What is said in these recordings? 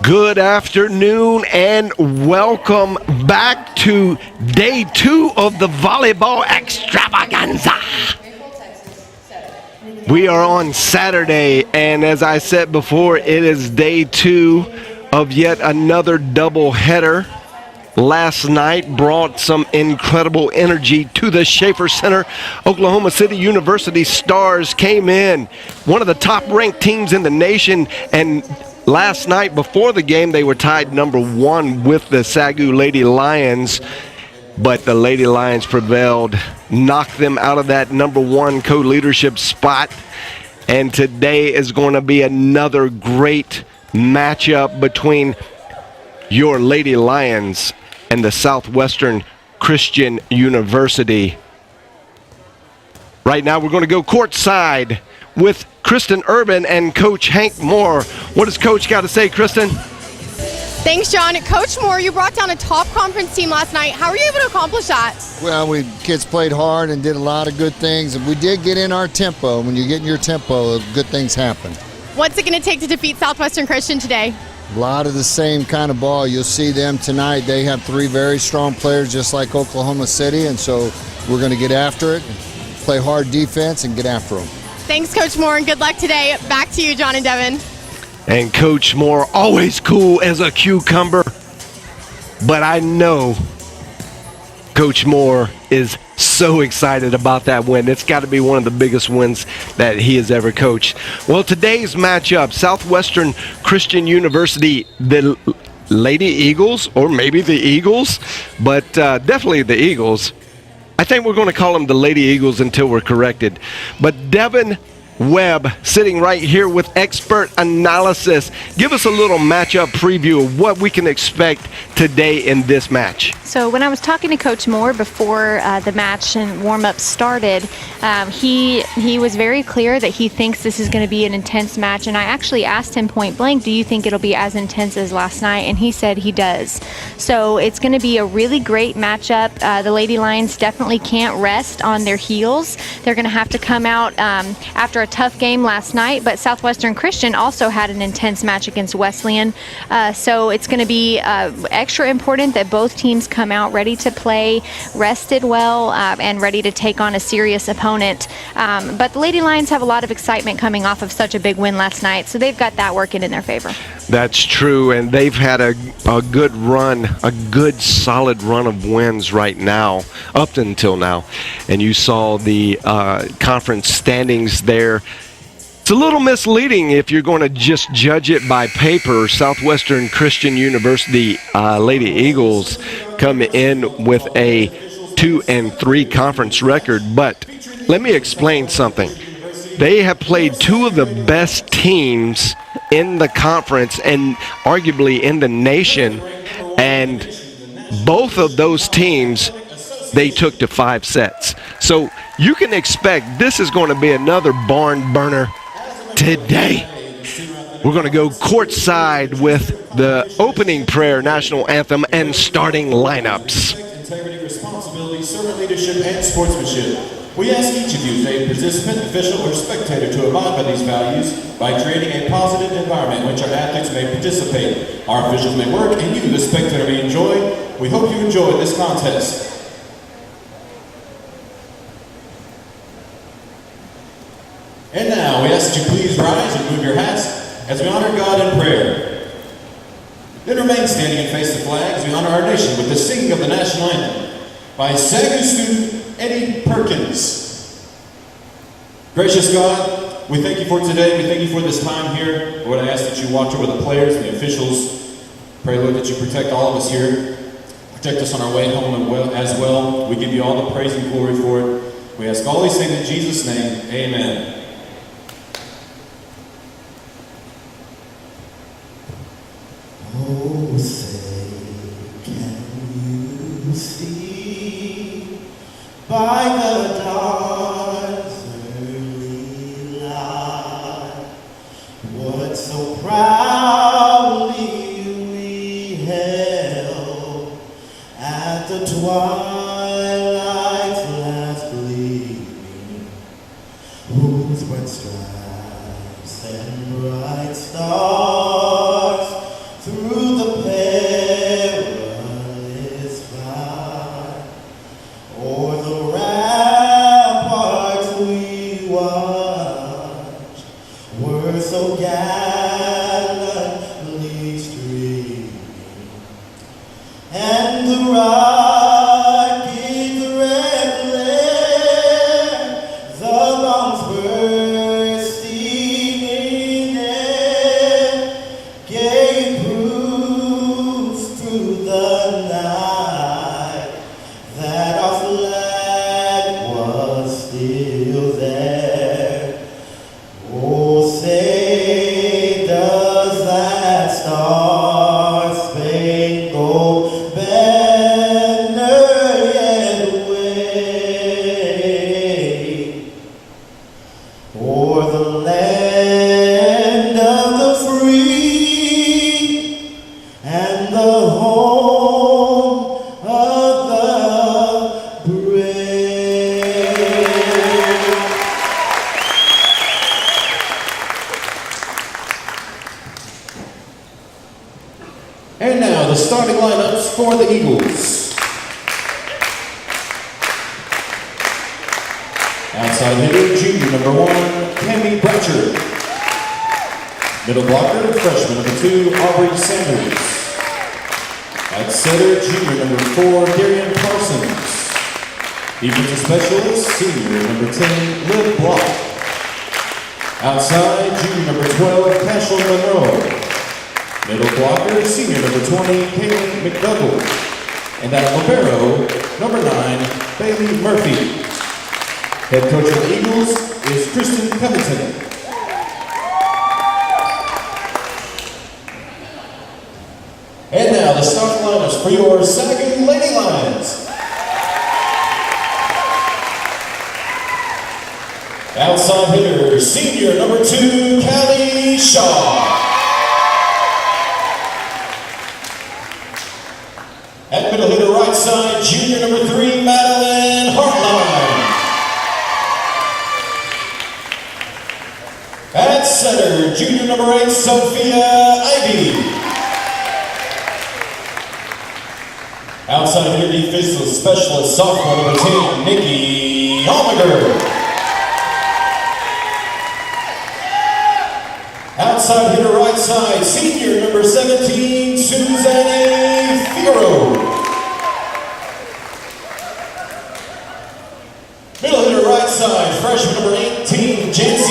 Good afternoon and welcome back to day 2 of the volleyball extravaganza. We are on Saturday, and as I said before, it is day 2 of yet another doubleheader. Last night brought some incredible energy to the Schaefer Center. Oklahoma City University Stars came in, one of the top-ranked teams in the nation, and last night before the game they were tied number 1 with the SAGU Lady Lions, but the Lady Lions prevailed, knocked them out of that number 1 co-leadership spot, and today is going to be another great matchup between your Lady Lions and the Southwestern Christian University. Right now we're going to go courtside with Kristen Urban and Coach Hank Moore. What does Coach got to say, Kristen? Thanks, John. Coach Moore, you brought down a top conference team last night. How were you able to accomplish that? Well, kids played hard and did a lot of good things, and we did get in our tempo. When you get in your tempo, good things happen. What's it going to take to defeat Southwestern Christian today? A lot of the same kind of ball. You'll see them tonight. They have 3 very strong players just like Oklahoma City, and so we're going to get after it, play hard defense, and get after them. Thanks, Coach Moore, and good luck today. Back to you, John and Devin. And Coach Moore, always cool as a cucumber, but I know Coach Moore is so excited about that win. It's got to be one of the biggest wins that he has ever coached. Well, today's matchup, Southwestern Christian University, the Lady Eagles, or maybe the Eagles, but definitely the Eagles. I think we're going to call them the Lady Eagles until we're corrected. But Devin Webb sitting right here with expert analysis. Give us a little matchup preview of what we can expect today in this match. So when I was talking to Coach Moore before the match and warm-up started, he was very clear that he thinks this is going to be an intense match, and I actually asked him point blank, do you think it'll be as intense as last night? And he said he does. So it's going to be a really great matchup. The Lady Lions definitely can't rest on their heels. They're going to have to come out after a tough game last night, but Southwestern Christian also had an intense match against Wesleyan. So it's going to be extra important that both teams come out ready to play, rested well, and ready to take on a serious opponent. But the Lady Lions have a lot of excitement coming off of such a big win last night, so they've got that working in their favor. That's true, and they've had a good run, a good solid run of wins right now, up until now. And you saw the conference standings there. It's a little misleading if you're going to just judge it by paper. Southwestern Christian University Lady Eagles come in with a 2-3 conference record, but let me explain something. They have played 2 of the best teams in the conference and arguably in the nation, and both of those teams they took to 5 sets. So you can expect this is going to be another barn burner today. We're going to go courtside with the opening prayer, national anthem, and starting lineups. Integrity, responsibility, servant leadership, and sportsmanship. We ask each of you, a participant, official, or spectator, to abide by these values by creating a positive environment in which our athletes may participate, our officials may work, and you, the spectator, may enjoy. We hope you enjoy this contest. And now, we ask that you please rise and move your hats as we honor God in prayer. Then remain standing and face the flag as we honor our nation with the singing of the national anthem by SAGU student Eddie Perkins. Gracious God, we thank you for today. We thank you for this time here. Lord, I ask that you watch over the players and the officials. Pray, Lord, that you protect all of us here. Protect us on our way home as well. We give you all the praise and glory for it. We ask all these things in Jesus' name. Amen. Oh, say, can you see by the dawn's early light what so proudly we held at the twilight's last gleaming, whose bright stripes and bright stars And now the starting lineups for the Eagles. Outside hitter, junior number 1, Cami Bratcher. Middle blocker, freshman number 2, Aubrey Sanders. At center, junior number 4, Darian Parsons. Defensive specialist, senior number 10, Liv Block. Outside, junior number 12, Cashel Monroe. Middle blocker, senior number 20, Kaylin McDougall. And at libero, number 9, Bailey Murphy. Head coach of the Eagles is Kristen Covington. And now the starting lineups for your SAGU Lady Lions. Outside hitter, senior number 2, Callie Shaw. At middle hitter, right side, junior number 3, Madeline Hartline. At center, junior number 8, Sophia Ivy. Outside hitter, defensive specialist, sophomore number 10, Nikki Almager. Outside hitter, right side, senior number 17, Suzanne Figaro. Middle hitter, right side, freshman number 18, Jancy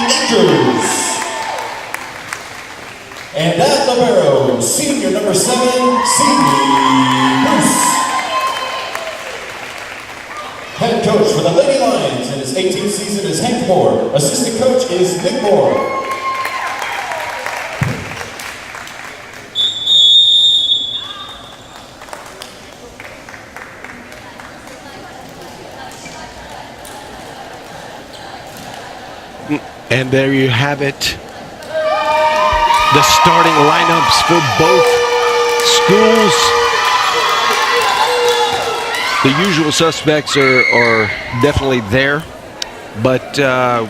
Andrews. And at libero, senior number 7, Cindy Bruce. Head coach for the Lady Lions in his 18th season is Hank Moore. Assistant coach is Nick Moore. And there you have it. The starting lineups for both schools. The usual suspects are definitely there, but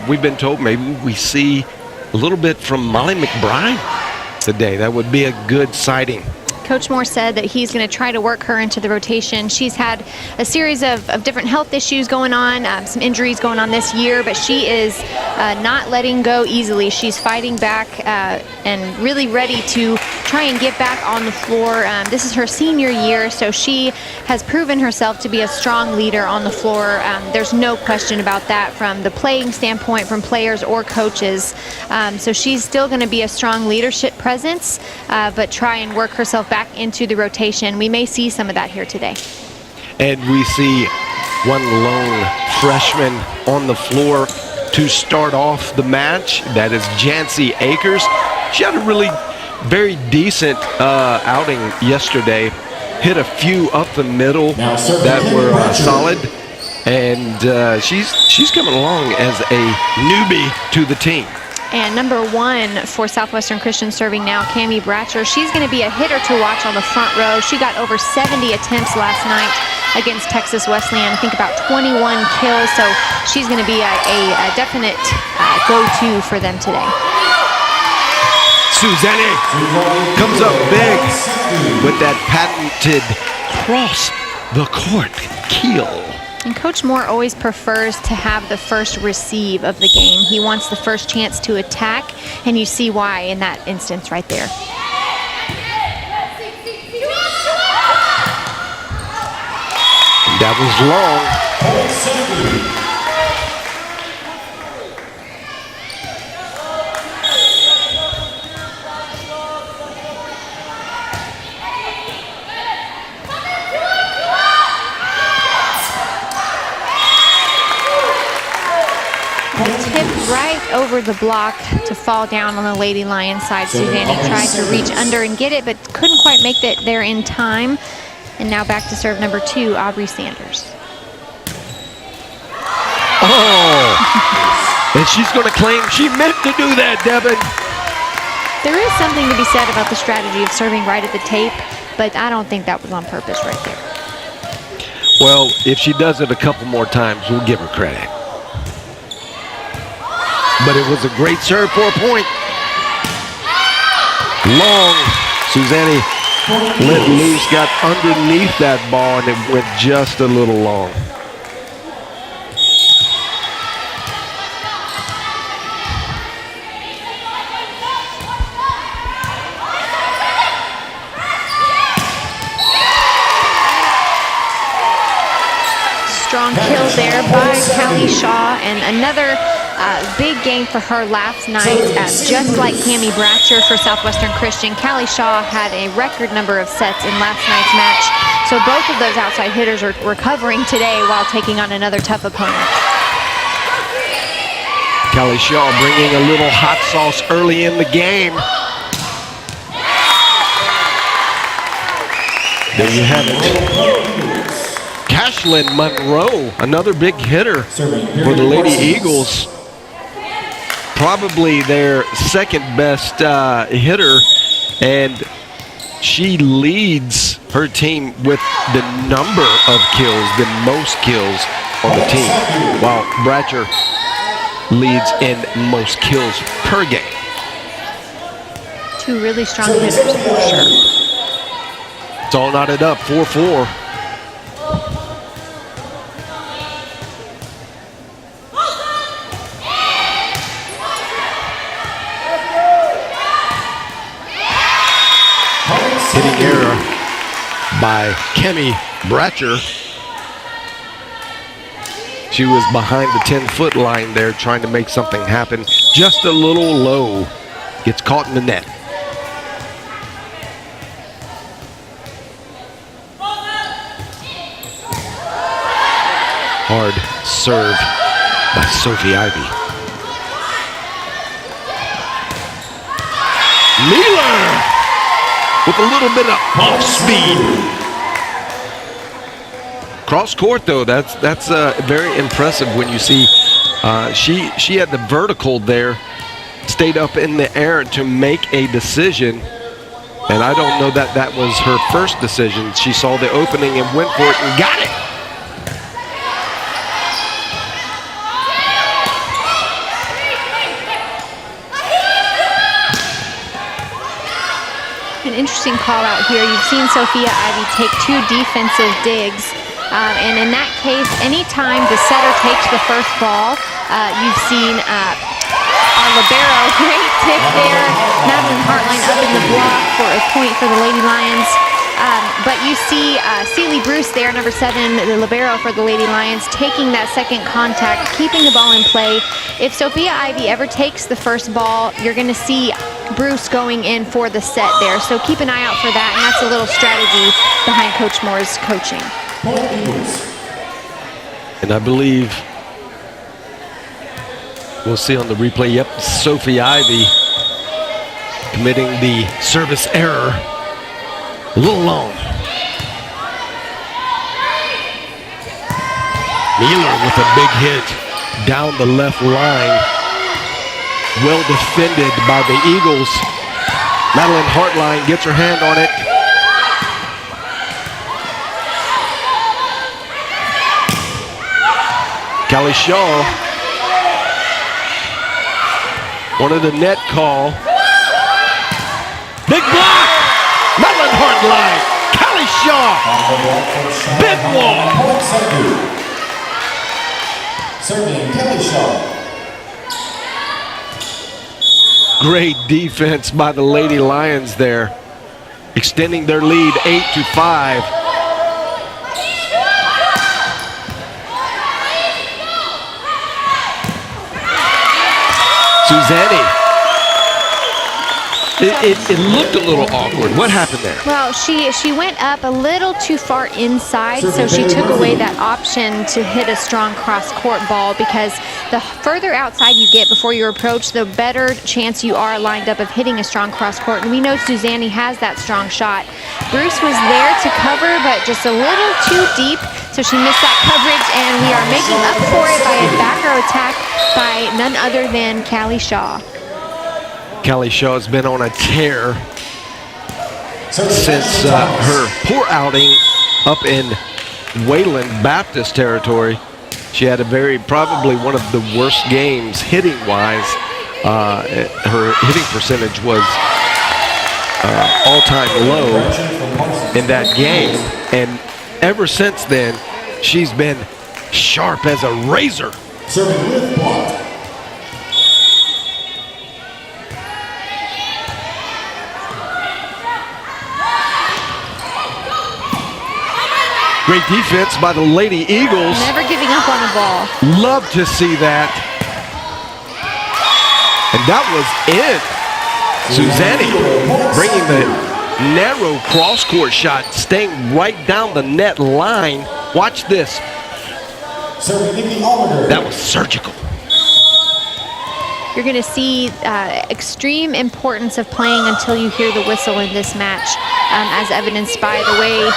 we've been told maybe we see a little bit from Molly McBride today. That would be a good sighting. Coach Moore said that he's going to try to work her into the rotation. She's had a series of different health issues going on, some injuries going on this year, but she is not letting go easily. She's fighting back and really ready to try and get back on the floor. This is her senior year, so she has proven herself to be a strong leader on the floor. There's no question about that from the playing standpoint, from players or coaches. So she's still going to be a strong leadership presence, but try and work herself back into the rotation. We may see some of that here today. And we see one lone freshman on the floor to start off the match. That is Jancy Akers. She had a really very decent outing yesterday. Hit a few up the middle that were solid. And she's coming along as a newbie to the team. And number 1 for Southwestern Christian serving now, Cami Bratcher. She's going to be a hitter to watch on the front row. She got over 70 attempts last night against Texas Wesleyan. I think about 21 kills, so she's going to be a definite go-to for them today. Suzanne comes up big with that patented cross the court keel. And Coach Moore always prefers to have the first receive of the game. He wants the first chance to attack, and you see why in that instance right there. That was long. Tipped right over the block to fall down on the Lady Lion side. Susanna tried to reach under and get it, but couldn't quite make it there in time. And now back to serve number 2, Aubrey Sanders. Oh! And she's going to claim she meant to do that, Devin. There is something to be said about the strategy of serving right at the tape, but I don't think that was on purpose right there. Well, if she does it a couple more times, we'll give her credit. But it was a great serve for a point. Long. Suzanne let loose, got underneath that ball, and it went just a little long. Strong kill there by Callie Shaw, and another big game for her last night. Just like Cammie Bratcher for Southwestern Christian, Callie Shaw had a record number of sets in last night's match. So both of those outside hitters are recovering today while taking on another tough opponent. Callie Shaw bringing a little hot sauce early in the game. There you have it. Cashlyn Monroe, another big hitter for the Lady Eagles. Probably their second best hitter, and she leads her team with the number of kills, the most kills on the team, while Bratcher leads in most kills per game. Two really strong hitters for sure. It's all knotted up, 4-4. Hitting error by Cammie Bratcher. She was behind the 10-foot line there trying to make something happen. Just a little low. Gets caught in the net. Hard serve by Sophie Ivy. Mealer with a little bit of off speed. Cross court though, that's very impressive when you see she had the vertical there, stayed up in the air to make a decision, and I don't know that that was her first decision. She saw the opening and went for it and got it. An interesting call out here. You've seen Sophia Ivy take two defensive digs, and in that case, anytime the setter takes the first ball, you've seen our libero, great tip there, Madeline Hartline up in the block for a point for the Lady Lions. But you see Celie Bruce there, number 7, the libero for the Lady Lions, taking that second contact, keeping the ball in play. If Sophia Ivy ever takes the first ball, you're going to see Bruce going in for the set there. So keep an eye out for that, and that's a little strategy behind Coach Moore's coaching. And I believe we'll see on the replay, yep, Sophie Ivy committing the service error. A little long. Mealer with a big hit down the left line. Well defended by the Eagles. Madeline Hartline gets her hand on it. Callie Shaw wanted a net call. Big block! Madeline Hartline, Callie Shaw, big wall. Serving Callie Shaw. Great defense by the Lady Lions there, extending their lead 8-5. Suzanne. It looked a little awkward. What happened there? Well, she went up a little too far inside, so she took away that option to hit a strong cross-court ball, because the further outside you get before your approach, the better chance you are lined up of hitting a strong cross-court. And we know Suzanne has that strong shot. Bruce was there to cover, but just a little too deep, so she missed that coverage, and we are making up for it by a back row attack by none other than Callie Shaw. Callie Shaw has been on a tear since her poor outing up in Wayland Baptist territory. She had probably one of the worst games hitting-wise. Her hitting percentage was all-time low in that game. And ever since then, she's been sharp as a razor. Serving with block. Great defense by the Lady Eagles. Never giving up on the ball. Love to see that. And that was it. Suzanne bringing the narrow cross-court shot, staying right down the net line. Watch this. That was surgical. You're going to see extreme importance of playing until you hear the whistle in this match, as evidenced by the way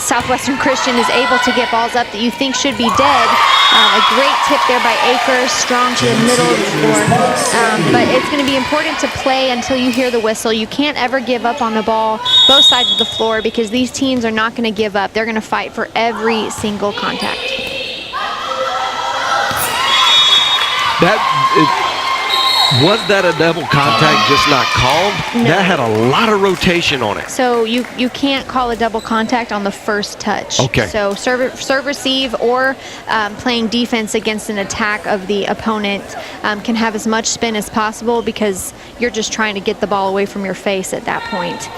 Southwestern Christian is able to get balls up that you think should be dead. A great tip there by Akers, strong to the middle of the floor. But it's going to be important to play until you hear the whistle. You can't ever give up on the ball, both sides of the floor, because these teams are not going to give up. They're going to fight for every single contact. Was that a double contact just not called? No. That had a lot of rotation on it. So you can't call a double contact on the first touch. Okay. So serve receive or playing defense against an attack of the opponent can have as much spin as possible because you're just trying to get the ball away from your face at that point.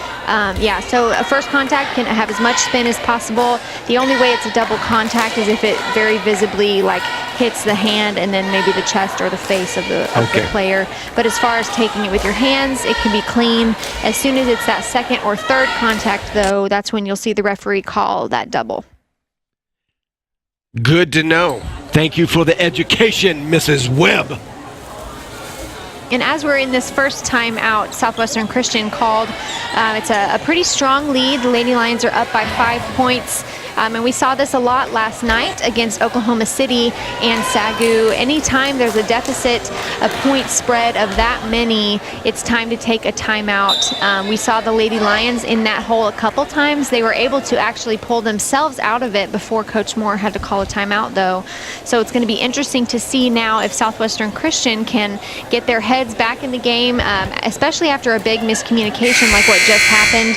Yeah, so a first contact can have as much spin as possible. The only way it's a double contact is if it very visibly hits the hand and then maybe the chest or the face of the player. But as far as taking it with your hands, it can be clean. As soon as it's that second or third contact, though, that's when you'll see the referee call that double. Good to know. Thank you for the education, Mrs. Webb. And as we're in this first time out, Southwestern Christian called. It's a pretty strong lead. The Lady Lions are up by 5 points. And we saw this a lot last night against Oklahoma City and SAGU. Anytime there's a deficit, a point spread of that many, it's time to take a timeout. We saw the Lady Lions in that hole a couple times. They were able to actually pull themselves out of it before Coach Moore had to call a timeout, though. So it's going to be interesting to see now if Southwestern Christian can get their heads back in the game, especially after a big miscommunication like what just happened.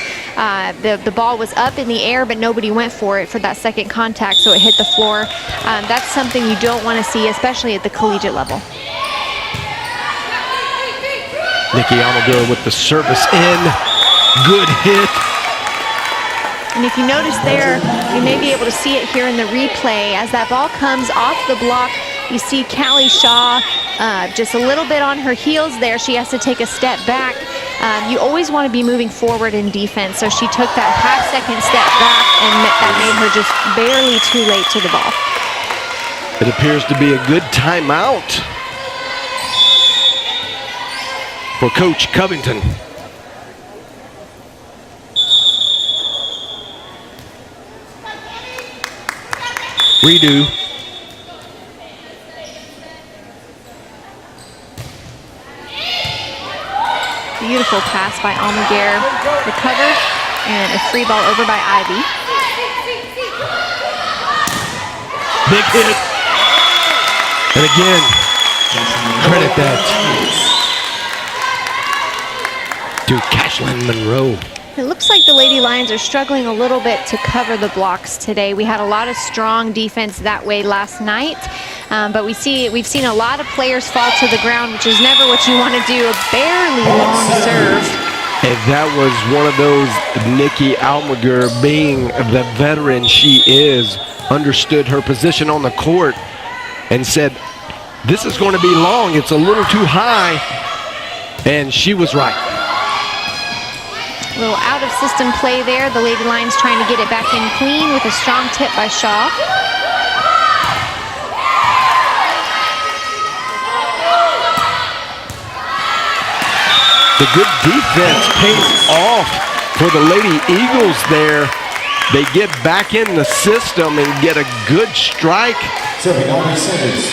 The ball was up in the air, but nobody went for it for that second contact, so it hit the floor. That's something you don't want to see, especially at the collegiate level. Nikki Almaguer with the service in. Good hit. And if you notice there, you may be able to see it here in the replay. As that ball comes off the block, you see Callie Shaw just a little bit on her heels there. She has to take a step back. You always want to be moving forward in defense, so she took that half-second step back, and that made her just barely too late to the ball. It appears to be a good timeout for Coach Covington. Redo. Beautiful pass by Almaguer. Recovered, and a free ball over by Ivy. Big hit. And again, credit that to Cashlyn Monroe. It looks like the Lady Lions are struggling a little bit to cover the blocks today. We had a lot of strong defense that way last night, but we've seen a lot of players fall to the ground, which is never what you want to do. A barely long serve. And that was one of those, Nikki Almaguer, being the veteran she is, understood her position on the court and said, this is going to be long. It's a little too high. And she was right. A little out-of-system play there. The Lady Lions trying to get it back in clean with a strong tip by Shaw. The good defense pays off for the Lady Eagles there. They get back in the system and get a good strike. Serving Aubrey Sanders.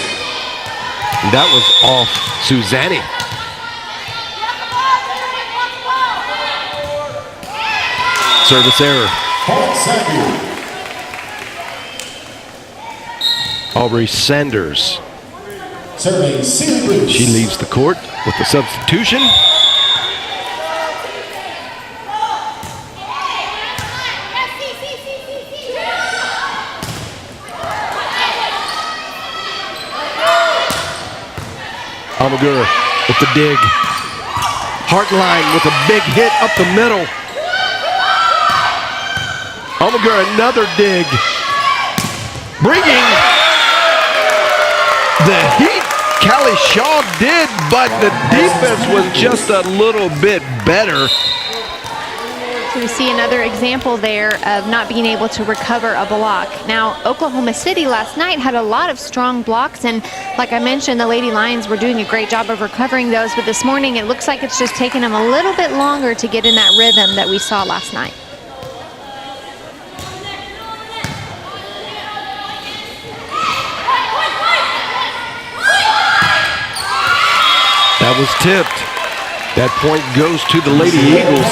That was off Suzanne. Service error. Aubrey Sanders. Serving She leaves the court with the substitution. Almaguer with the dig. Hartline with a big hit up the middle. Almaguer another dig. Bringing the heat. Callie Shaw did, but the defense was just a little bit better. So we see another example there of not being able to recover a block. Now, Oklahoma City last night had a lot of strong blocks, and like I mentioned, the Lady Lions were doing a great job of recovering those, but this morning it looks like it's just taking them a little bit longer to get in that rhythm that we saw last night. That was tipped. That point goes to the Lady Eagles.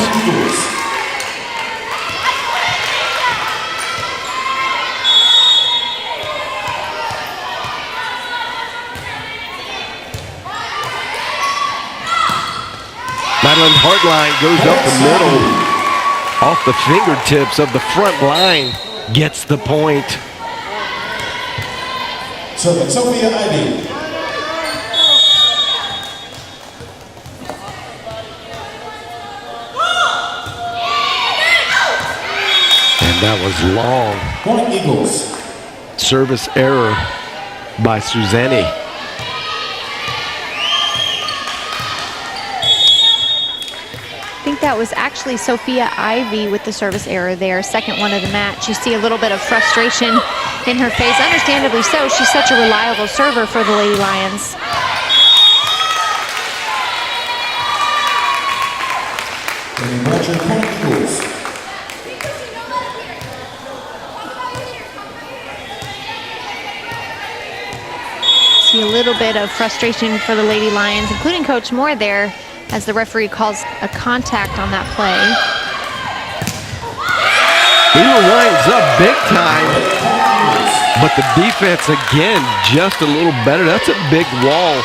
Madeline Hartline goes up the middle, off the fingertips of the front line, gets the point. Serving Sophia Ivy. And that was long. Point Eagles. Service error by Suzanne. I think that was actually Sophia Ivy with the service error there, second one of the match. You see a little bit of frustration in her face, understandably so. She's such a reliable server for the Lady Lions. Point Eagles. See a little bit of frustration for the Lady Lions, including Coach Moore there, as the referee calls a contact on that play. Eagle winds up big time, but the defense again just a little better. That's a big wall.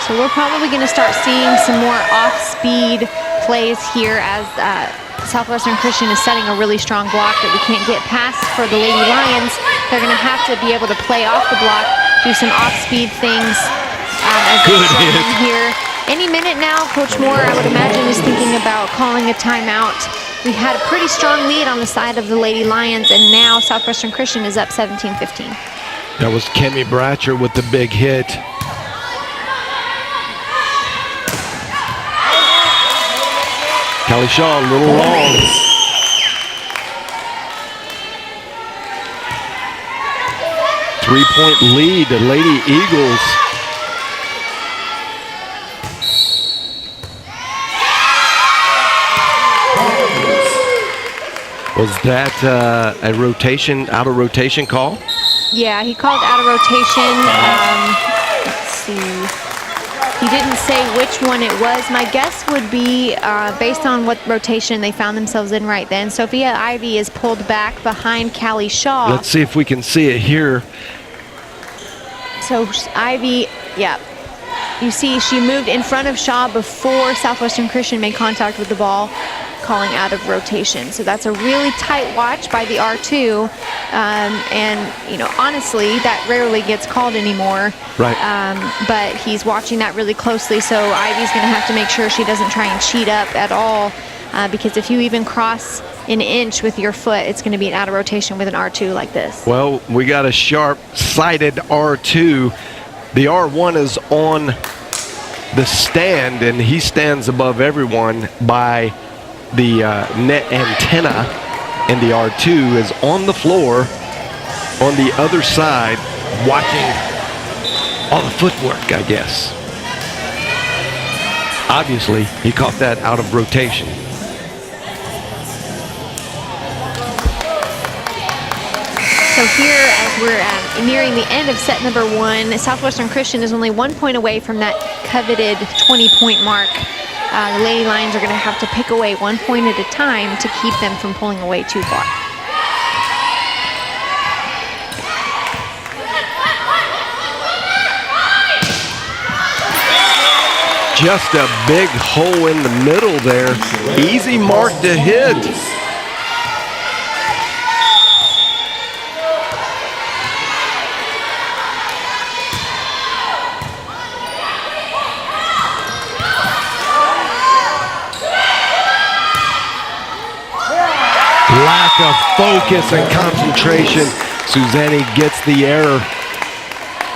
So we're probably going to start seeing some more off-speed plays here as Southwestern Christian is setting a really strong block that we can't get past for the Lady Lions. They're going to have to be able to play off the block, do some off-speed things as they struggle here. Any minute now, Coach Moore, I would imagine, is thinking about calling a timeout. We had a pretty strong lead on the side of the Lady Lions, and now Southwestern Christian is up 17-15. That was Kemi Bratcher with the big hit. Callie Shaw a little long. Three-point lead, the Lady Eagles. Was that a rotation, out of rotation call? Yeah, he called out of rotation. Let's see. He didn't say which one it was. My guess would be based on what rotation they found themselves in right then. Sophia Ivy is pulled back behind Callie Shaw. Let's see if we can see it here. So Ivy, yeah. You see she moved in front of Shaw before Southwestern Christian made contact with the ball, calling out of rotation. So that's a really tight watch by the R2. And, you know, honestly, that rarely gets called anymore. Right. But he's watching that really closely, so Ivy's going to have to make sure she doesn't try and cheat up at all, because if you even cross an inch with your foot, it's going to be an out of rotation with an R2 like this. Well, we got a sharp-sighted R2. The R1 is on the stand, and he stands above everyone by the net antenna, and the R2 is on the floor on the other side watching all the footwork, I guess. Obviously, he caught that out of rotation. So here, as we're nearing the end of set number one, Southwestern Christian is only 1 point away from that coveted 20-point mark. The Lady Lions are going to have to pick away 1 point at a time to keep them from pulling away too far. Just a big hole in the middle there. Easy mark to hit. Lack of focus and concentration. Susanne gets the error.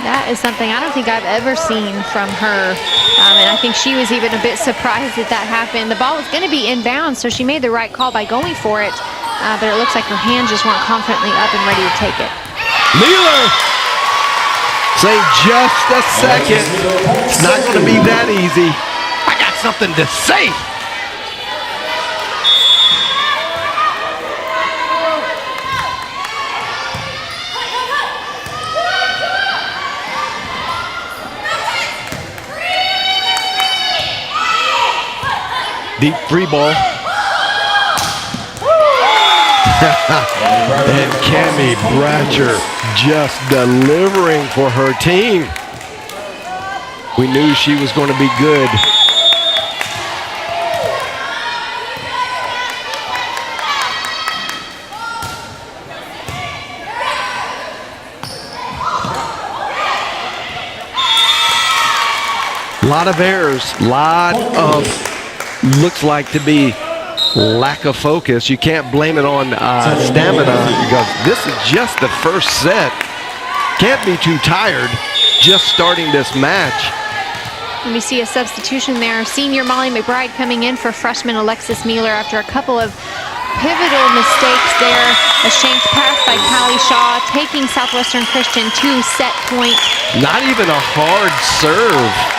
That is something I don't think I've ever seen from her. And I think she was even a bit surprised that that happened. The ball was going to be inbounds, so she made the right call by going for it. But it looks like her hands just weren't confidently up and ready to take it. Mueller saying just a second. It's not going to be that easy. I got something to say. Deep free ball. And Cammie Bratcher just delivering for her team. We knew she was going to be good. A lot of errors, lot of looks like to be lack of focus. You can't blame it on stamina because this is just the first set. Can't be too tired just starting this match. And we see a substitution there. Senior Molly McBride coming in for freshman Alexis Mueller after a couple of pivotal mistakes there. A shanked pass by Callie Shaw, taking Southwestern Christian to set point. Not even a hard serve.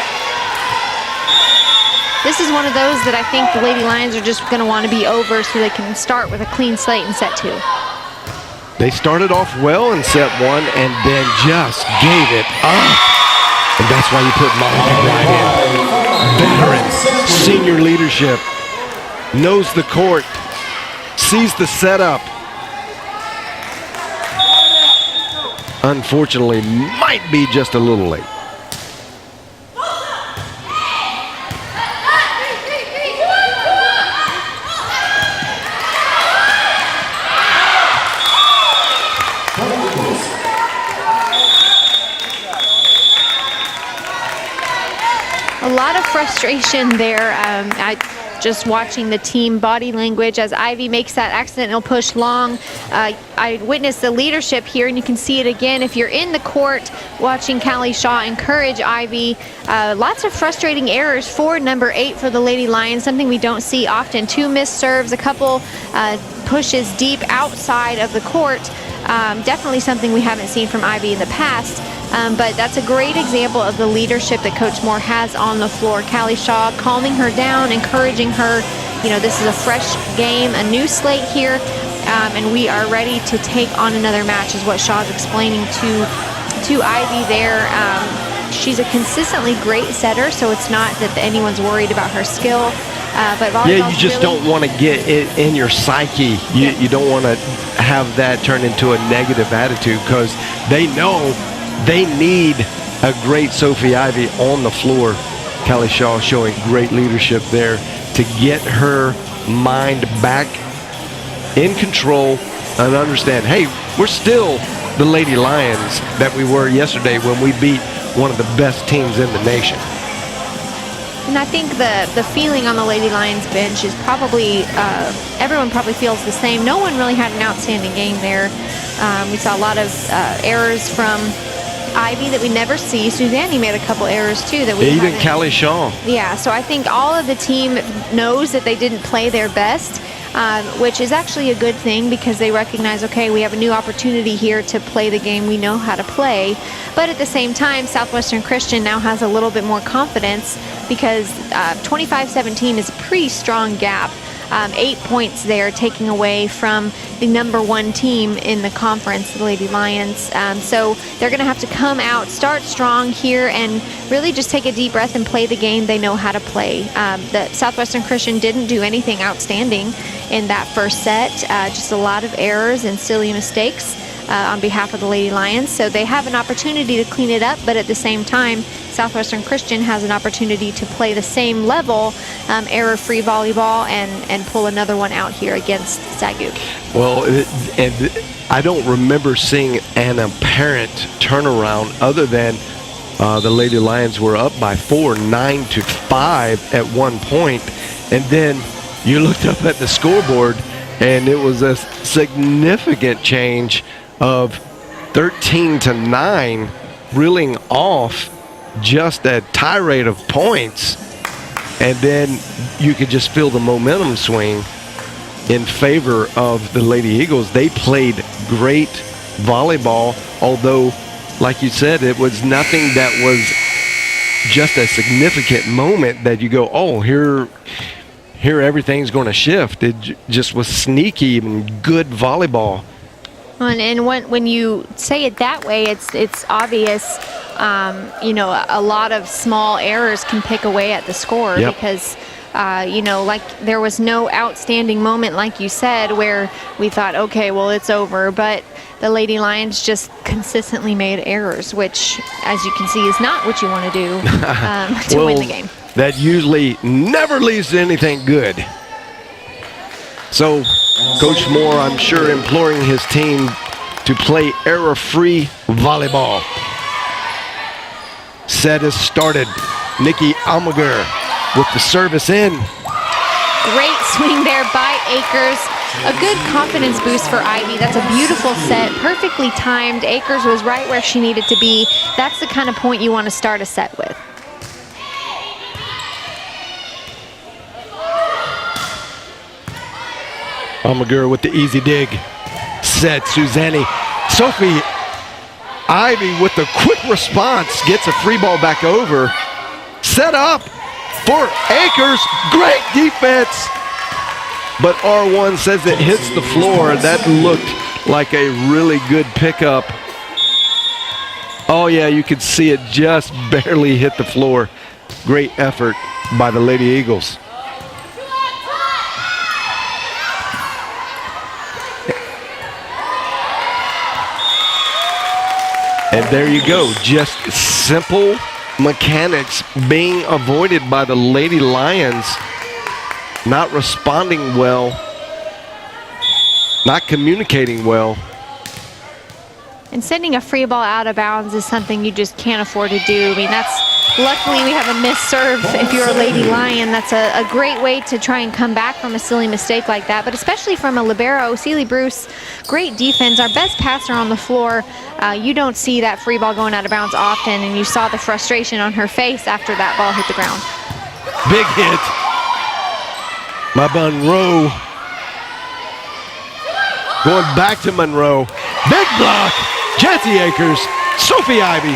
This is one of those that I think the Lady Lions are just going to want to be over so they can start with a clean slate in set 2. They started off well in set 1 and then just gave it up. And that's why you put Molly McBride in. Veteran, senior leadership, knows the court, sees the setup. Unfortunately, might be just a little late. A lot of frustration there. Just watching the team body language as Ivy makes that accidental push long. I witnessed the leadership here, and you can see it again if you're in the court watching Callie Shaw encourage Ivy. Lots of frustrating errors for number 8 for the Lady Lions, something we don't see often. 2 missed serves, a couple pushes deep outside of the court. Definitely something we haven't seen from Ivy in the past. But that's a great example of the leadership that Coach Moore has on the floor. Callie Shaw calming her down, encouraging her. You know, this is a fresh game, a new slate here, and we are ready to take on another match, is what Shaw's explaining to Ivy there. She's a consistently great setter, so it's not that anyone's worried about her skill. But yeah, you just don't want to get it in your psyche. You don't want to have that turn into a negative attitude, because they know they need a great Sophie Ivy on the floor. Callie Shaw showing great leadership there to get her mind back in control and understand, hey, we're still the Lady Lions that we were yesterday when we beat one of the best teams in the nation. And I think the feeling on the Lady Lions bench is probably, everyone probably feels the same. No one really had an outstanding game there. We saw a lot of errors from Ivy that we never see. Susanne made a couple errors too that we even Callie Shaw. Yeah, so I think all of the team knows that they didn't play their best, which is actually a good thing, because they recognize, okay, we have a new opportunity here to play the game we know how to play. But at the same time, Southwestern Christian now has a little bit more confidence, because 25-17 is a pretty strong gap. 8 points there, taking away from the number 1 team in the conference, the Lady Lions. So they're going to have to come out, start strong here, and really just take a deep breath and play the game they know how to play. The Southwestern Christian didn't do anything outstanding in that first set, just a lot of errors and silly mistakes on behalf of the Lady Lions. So they have an opportunity to clean it up, but at the same time, Southwestern Christian has an opportunity to play the same level, error-free volleyball, and pull another one out here against SAGU. Well, and I don't remember seeing an apparent turnaround other than the Lady Lions were up by 4, 9-5 at one point, and then you looked up at the scoreboard And it was a significant change of 13-9, reeling off just a tirade of points. And then you could just feel the momentum swing in favor of the Lady Eagles. They played great volleyball, although, like you said, it was nothing that was just a significant moment that you go, oh, here everything's going to shift. It just was sneaky and good volleyball. And when you say it that way, it's obvious. A lot of small errors can pick away at the score. Yep. Because like there was no outstanding moment, like you said, where we thought, okay, well, it's over. But the Lady Lions just consistently made errors, which, as you can see, is not what you want to do to win the game. That usually never leads to anything good. So, Coach Moore, I'm sure, imploring his team to play error-free volleyball. Set is started. Nikki Almaguer with the service in. Great swing there by Akers. A good confidence boost for Ivy. That's a beautiful set, perfectly timed. Akers was right where she needed to be. That's the kind of point you want to start a set with. Almaguer with the easy dig. Set, Suzanne. Sophie Ivy with the quick response gets a free ball back over. Set up for Akers. Great defense. But R1 says it hits the floor. That looked like a really good pickup. Oh, yeah, you could see it just barely hit the floor. Great effort by the Lady Eagles. And there you go, just simple mechanics being avoided by the Lady Lions, not responding well, not communicating well. And sending a free ball out of bounds is something you just can't afford to do. I mean, luckily we have a missed serve. If you're a Lady Lion, that's a great way to try and come back from a silly mistake like that, but especially from a libero. Celie Bruce, great defense, our best passer on the floor. You don't see that free ball going out of bounds often, and you saw the frustration on her face after that ball hit the ground. Big hit by Monroe. Going back to Monroe. Big block. Jesse Akers, Sophie Ivy.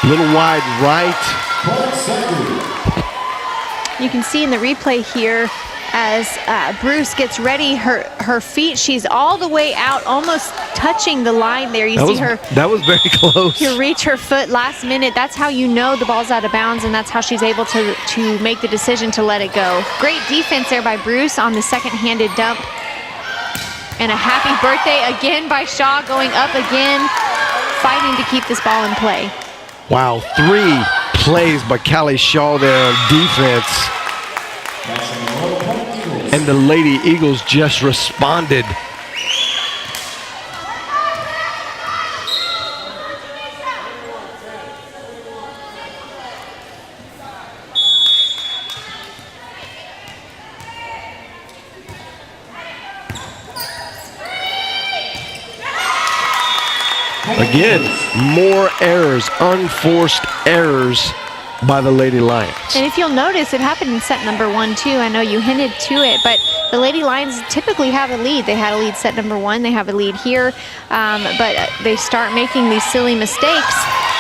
Little wide right. You can see in the replay here as Bruce gets ready, her feet, she's all the way out, almost touching the line there. You see her. That was very close. To reach her foot last minute. That's how you know the ball's out of bounds, and that's how she's able to make the decision to let it go. Great defense there by Bruce on the second-handed dump. And a happy birthday again by Shaw, going up again, fighting to keep this ball in play. Wow, 3 plays by Callie Shaw there on defense. And the Lady Eagles just responded. Again, more errors, unforced errors by the Lady Lions. And if you'll notice, it happened in set number 1 too. I know you hinted to it, but the Lady Lions typically have a lead. They had a lead set number 1. They have a lead here, but they start making these silly mistakes.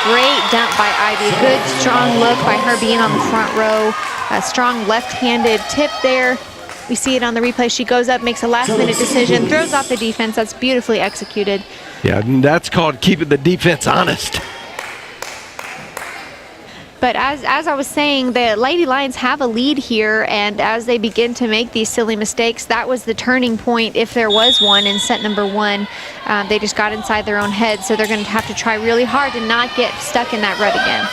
Great dump by Ivy. A good, strong look by her being on the front row. A strong left-handed tip there. We see it on the replay. She goes up, makes a last-minute decision, throws off the defense. That's beautifully executed. Yeah, that's called keeping the defense honest. But as I was saying, the Lady Lions have a lead here, and as they begin to make these silly mistakes, that was the turning point, if there was one, in set number 1. They just got inside their own head, so they're going to have to try really hard to not get stuck in that rut again.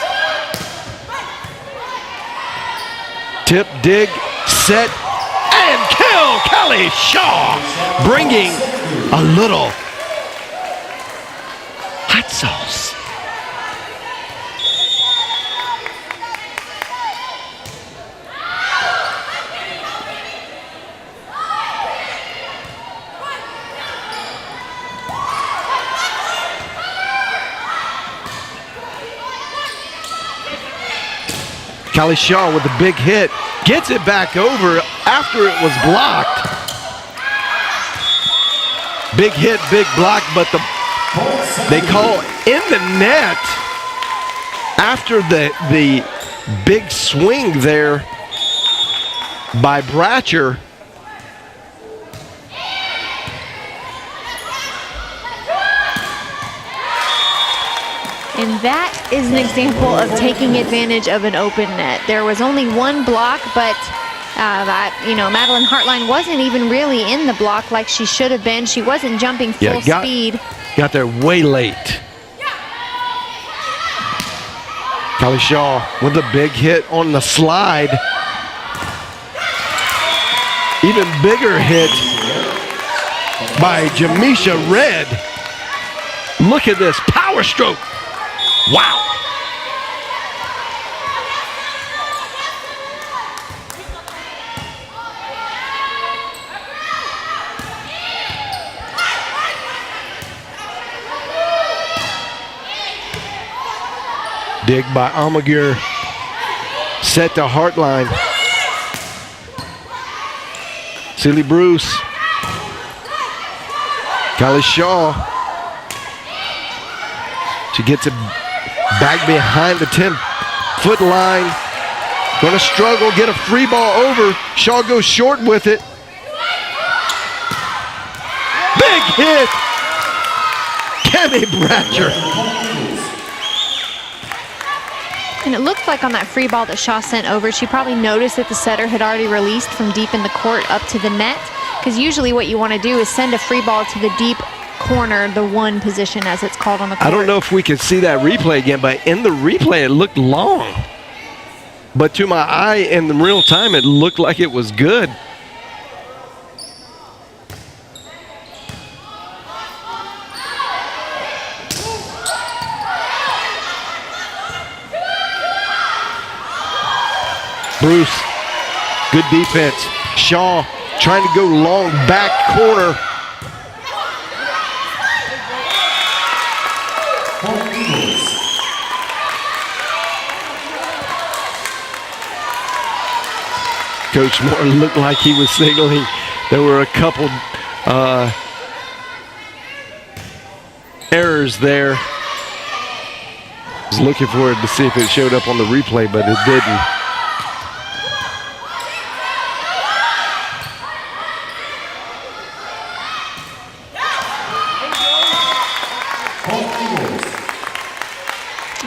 Tip, dig, set, and catch! still Kelly Shaw bringing a little hot sauce. Kelly Shaw with a big hit, gets it back over after it was blocked. Big hit, big block, but they call in the net after the big swing there by Bratcher. And that is an example of taking advantage of an open net. There was only one block, but Madeline Hartline wasn't even really in the block like she should have been. She wasn't jumping full speed. Got there way late. Kelly Shaw with a big hit on the slide. Even bigger hit by Jamisha Red. Look at this power stroke. Wow. Dig by Almaguer. Set to Hartline. Silly Bruce. Kelly Shaw. She gets it back behind the 10-foot line. Gonna struggle, get a free ball over. Shaw goes short with it. Big hit. Kemi Bratcher. And it looked like on that free ball that Shaw sent over, she probably noticed that the setter had already released from deep in the court up to the net. Because usually what you want to do is send a free ball to the deep corner, the one position as it's called on the court. I don't know if we can see that replay again, but in the replay it looked long. But to my eye in the real time, it looked like it was good. Bruce, good defense. Shaw trying to go long back corner. Coach Moore looked like he was signaling. There were a couple errors there. I was looking for it to see if it showed up on the replay, but it didn't.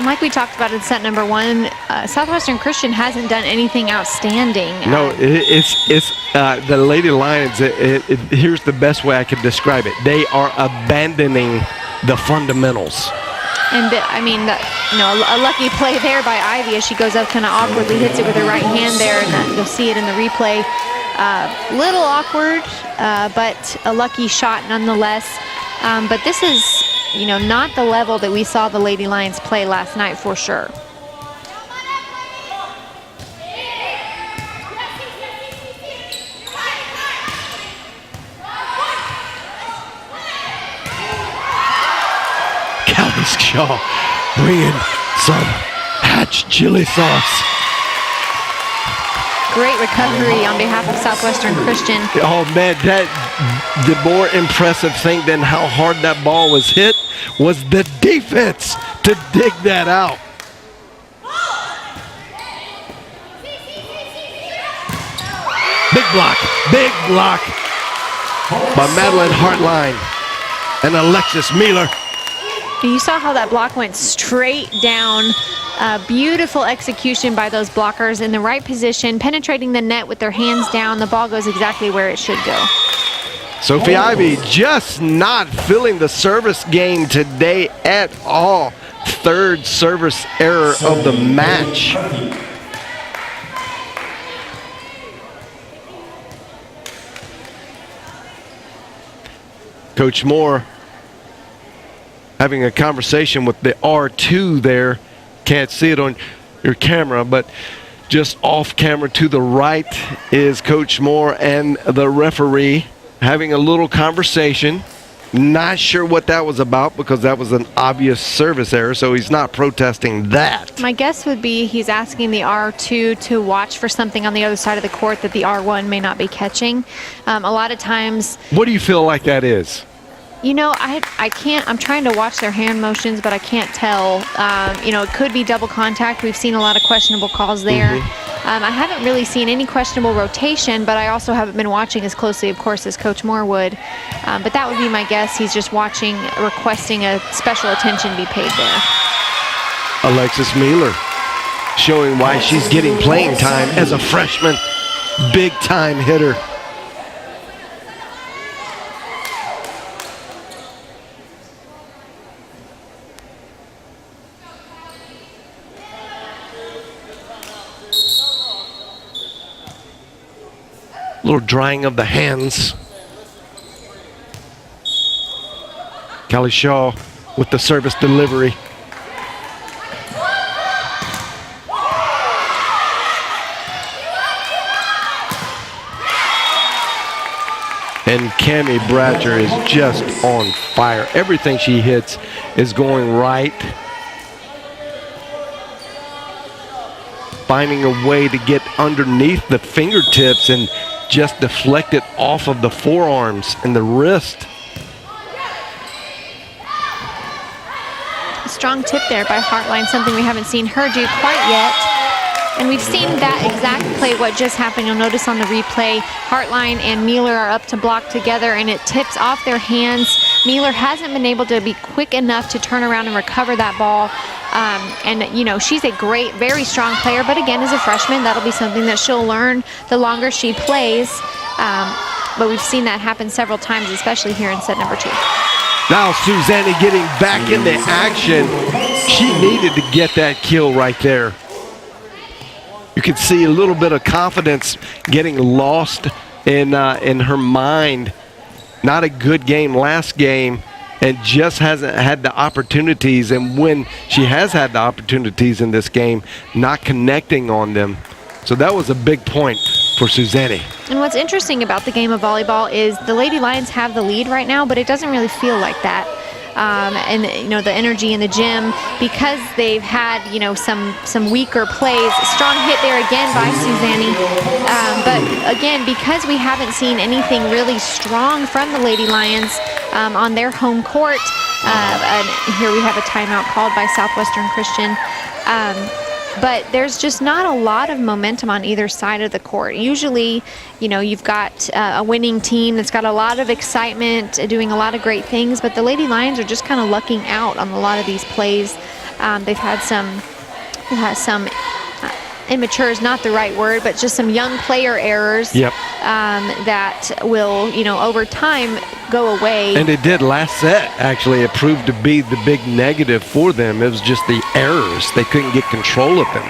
Like we talked about in set number one, Southwestern Christian hasn't done anything outstanding. No, it's the Lady Lions. Here's the best way I could describe it. They are abandoning the fundamentals. And a lucky play there by Ivy as she goes up, kind of awkwardly hits it with her right hand there, and you'll see it in the replay. Little awkward, but a lucky shot nonetheless. But this is, not the level that we saw the Lady Lions play last night for sure. Kelly Shaw bringing some Hatch chili sauce. Great recovery on behalf of Southwestern Christian. Oh man, the more impressive thing than how hard that ball was hit was the defense to dig that out. Big block by Madeline Hartline and Alexis Mealer. You saw how that block went straight down. Beautiful execution by those blockers in the right position, penetrating the net with their hands down. The ball goes exactly where it should go. Sophie Ivy just not feeling the service game today at all. Third service error of the match. Coach Moore having a conversation with the R2 there. Can't see it on your camera, but just off camera to the right is Coach Moore and the referee having a little conversation. Not sure what that was about because that was an obvious service error, so he's not protesting that. My guess would be he's asking the R2 to watch for something on the other side of the court that the R1 may not be catching. A lot of times... What do you feel like that is? You know, I can't, I'm trying to watch their hand motions, but I can't tell. You know, it could be double contact. We've seen a lot of questionable calls there. I haven't really seen any questionable rotation, but I also haven't been watching as closely, of course, as Coach Moore would. But that would be my guess. He's just watching, requesting a special attention be paid there. Alexis Mealer showing why she's getting playing time as a freshman. Big time hitter. Little drying of the hands. Callie Shaw with the service delivery. And Cammie Bratcher is just on fire. Everything she hits is going right. Finding a way to get underneath the fingertips and just deflect it off of the forearms and the wrist. A strong tip there by Hartline, something we haven't seen her do quite yet. And we've seen that exact play, what just happened. You'll notice on the replay, Hartline and Mealer are up to block together, and it tips off their hands. Mealer hasn't been able to be quick enough to turn around and recover that ball. And, you know, she's a great, very strong player, but again, as a freshman, that'll be something that she'll learn the longer she plays. But we've seen that happen several times, especially here in set number 2. Now Susanne getting back into action. She needed to get that kill right there. You can see a little bit of confidence getting lost in her mind. Not a good game last game, and just hasn't had the opportunities. And when she has had the opportunities in this game, not connecting on them. So that was a big point for Susanne. And what's interesting about the game of volleyball is the Lady Lions have the lead right now, but it doesn't really feel like that. And, you know, the energy in the gym, because they've had, you know, some weaker plays. Strong hit there again by Susanne. But again, because we haven't seen anything really strong from the Lady Lions on their home court, and here we have a timeout called by Southwestern Christian. But there's just not a lot of momentum on either side of the court. Usually, you know, you've got a winning team that's got a lot of excitement, doing a lot of great things, but the Lady Lions are just kind of lucking out on a lot of these plays. They've had some immature is not the right word, but just some young player errors. Yep. That will, you know, over time go away. And it did last set, actually. It proved to be the big negative for them. It was just the errors. They couldn't get control of them.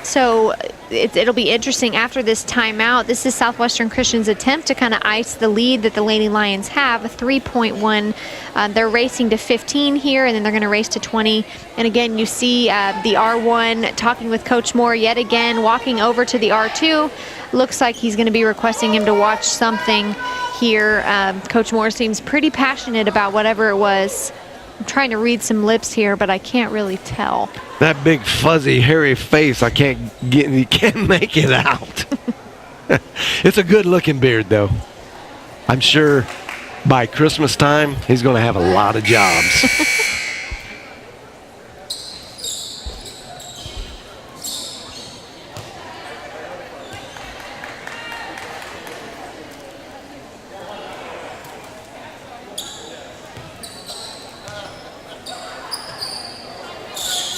So it'll be interesting after this timeout. This is Southwestern Christian's attempt to kind of ice the lead that the Lady Lions have, a 3.1. They're racing to 15 here, and then they're going to race to 20. And again, you see the R1 talking with Coach Moore yet again, walking over to the R2. Looks like he's going to be requesting him to watch something here. Coach Moore seems pretty passionate about whatever it was. I'm trying to read some lips here, but I can't really tell. That big fuzzy hairy face, you can't make it out. It's a good looking beard though. I'm sure by Christmas time he's going to have a lot of jobs.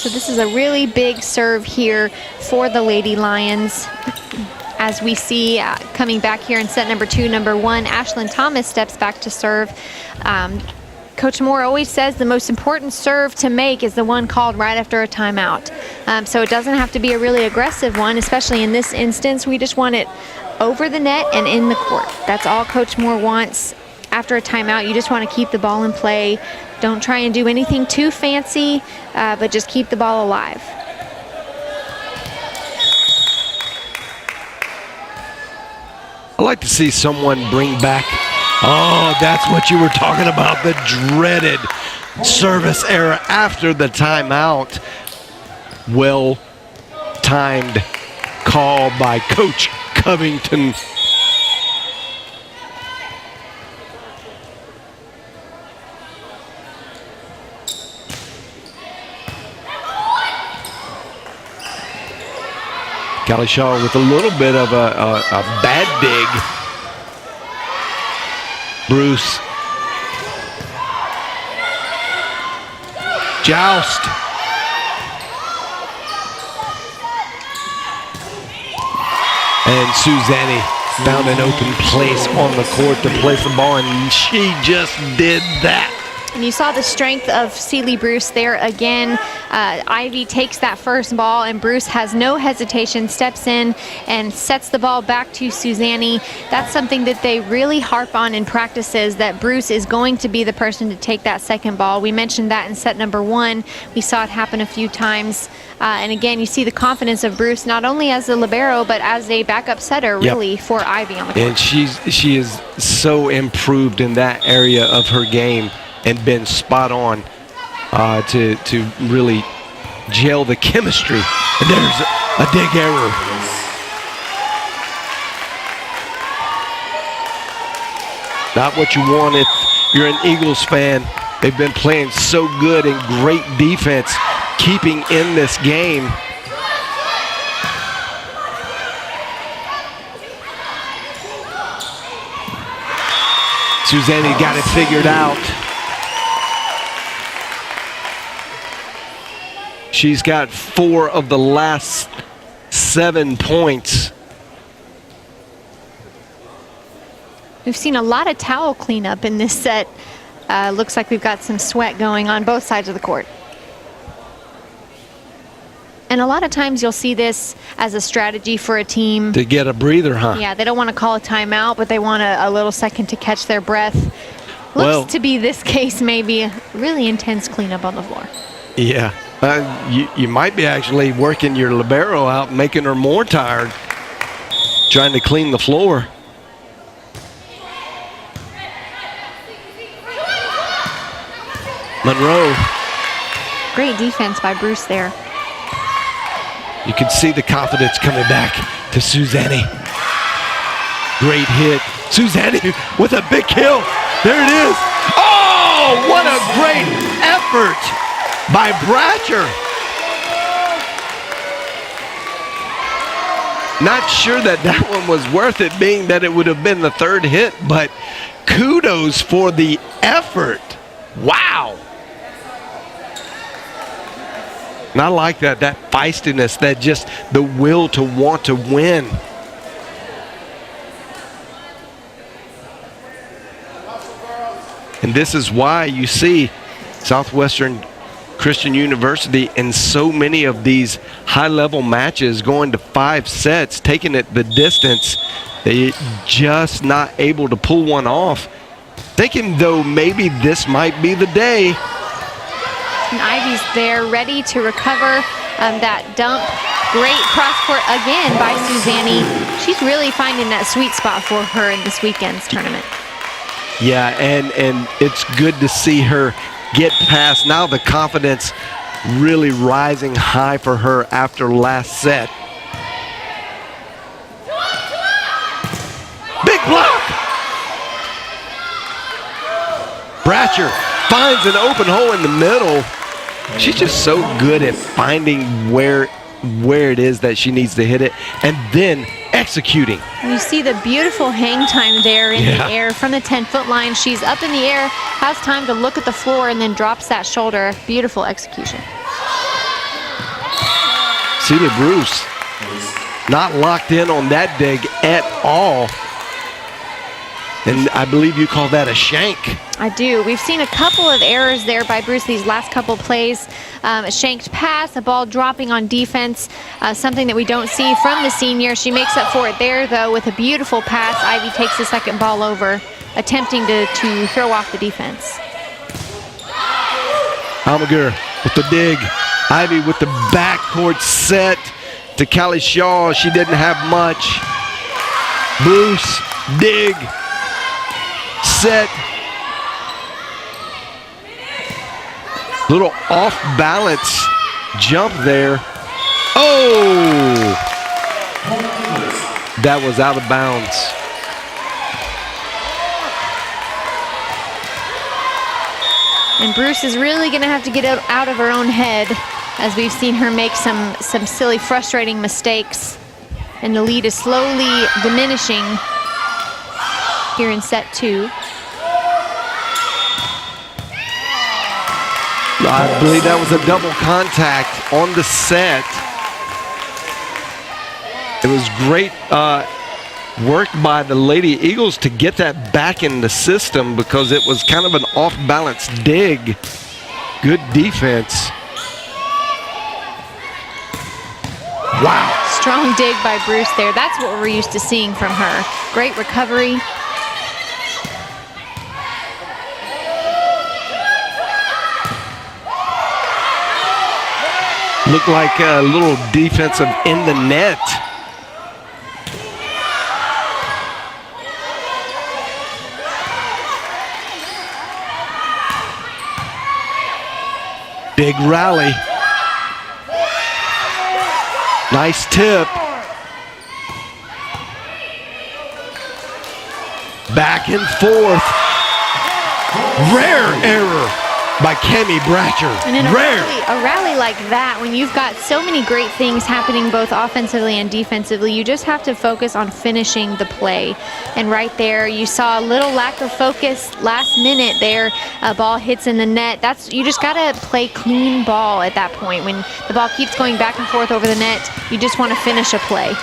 So this is a really big serve here for the Lady Lions. As we see coming back here in set number 2, number 1, Ashlyn Thomas steps back to serve. Coach Moore always says the most important serve to make is the one called right after a timeout. So it doesn't have to be a really aggressive one, especially in this instance. We just want it over the net and in the court. That's all Coach Moore wants. after a timeout, you just want to keep the ball in play. Don't try and do anything too fancy, but just keep the ball alive. I like to see someone bring back, oh, that's what you were talking about, the dreaded service error after the timeout. Well-timed call by Coach Covington. Callie Shaw with a little bit of a bad dig. Bruce. Joust. And Suzanne found an open place on the court to place the ball, and she just did that. And you saw the strength of Sealy Bruce there again. Ivy takes that first ball, and Bruce has no hesitation, steps in and sets the ball back to Suzanne. That's something that they really harp on in practices, that Bruce is going to be the person to take that second ball. We mentioned that in set number 1. We saw it happen a few times. And again, you see the confidence of Bruce, not only as a libero, but as a backup setter, really, for Ivy on the court. And she is so improved in that area of her game and been spot on to really gel the chemistry. And there's a dig error. Not what you want if you're an Eagles fan. They've been playing so good and great defense, keeping in this game. Suzanne got it figured out. She's got 4 of the last 7 points. We've seen a lot of towel cleanup in this set. Looks like we've got some sweat going on both sides of the court. And a lot of times you'll see this as a strategy for a team. To get a breather, huh? Yeah, they don't want to call a timeout, but they want a little second to catch their breath. Looks to be this case, maybe a really intense cleanup on the floor. Yeah. You might be actually working your libero out and making her more tired, trying to clean the floor. Monroe. Great defense by Bruce there. You can see the confidence coming back to Suzanne. Great hit. Suzanne with a big kill. There it is. Oh, what a great effort by Bratcher. Not sure that one was worth it, being that it would have been the 3rd hit, but kudos for the effort. Wow. And I like that feistiness, that just the will to want to win. And this is why you see Southwestern Christian University in so many of these high-level matches going to 5 sets, taking it the distance. They just not able to pull one off. Thinking, though, maybe this might be the day. And Ivy's there, ready to recover that dump. Great cross-court again by Suzanne. She's really finding that sweet spot for her in this weekend's tournament. Yeah, and it's good to see her get past. Now the confidence really rising high for her after last set. Big block! Bratcher finds an open hole in the middle. She's just so good at finding where it is that she needs to hit it and then executing. You see the beautiful hang time there in the air from the 10-foot line. She's up in the air, has time to look at the floor, and then drops that shoulder. Beautiful execution. Sealy Bruce not locked in on that dig at all. And I believe you call that a shank. I do. We've seen a couple of errors there by Bruce these last couple plays. A shanked pass, a ball dropping on defense, something that we don't see from the senior. She makes up for it there, though, with a beautiful pass. Ivy takes the second ball over. attempting to throw off the defense. Almaguer with the dig. Ivy with the backcourt set to Callie Shaw. She didn't have much. Bruce, dig, set. Little off balance jump there. Oh! That was out of bounds. And Bruce is really going to have to get out of her own head, as we've seen her make some silly, frustrating mistakes. And the lead is slowly diminishing here in set 2. I believe that was a double contact on the set. It was great work by the Lady Eagles to get that back in the system, because it was kind of an off-balance dig. Good defense. Wow. Strong dig by Bruce there. That's what we're used to seeing from her. Great recovery. Looked like a little defensive in the net. Big rally. Nice tip. Back and forth. Rare error by Cammie Bratcher. And in a Rare. rally like that, when you've got so many great things happening both offensively and defensively, you just have to focus on finishing the play. And right there, you saw a little lack of focus last minute there. A ball hits in the net. You just got to play clean ball at that point. When the ball keeps going back and forth over the net, you just want to finish a play.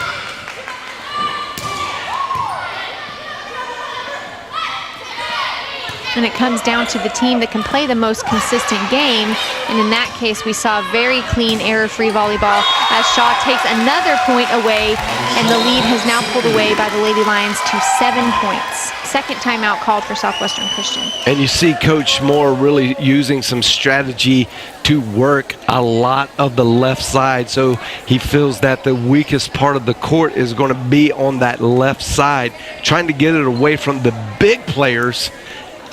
And it comes down to the team that can play the most consistent game. And in that case, we saw very clean, error-free volleyball as Shaw takes another point away, and the lead has now pulled away by the Lady Lions to 7 points. Second timeout called for Southwestern Christian. And you see Coach Moore really using some strategy to work a lot of the left side. So he feels that the weakest part of the court is going to be on that left side, trying to get it away from the big players.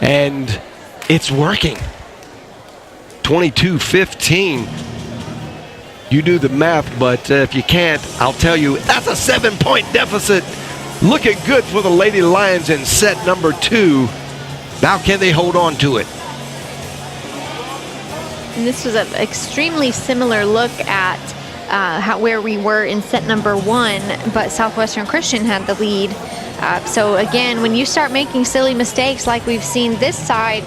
And it's working. 22-15. You do the math, but if you can't, I'll tell you, that's a 7-point deficit. Looking good for the Lady Lions in set number 2. Now can they hold on to it? And this was an extremely similar look at where we were in set number 1, but Southwestern Christian had the lead. So again, when you start making silly mistakes like we've seen this time,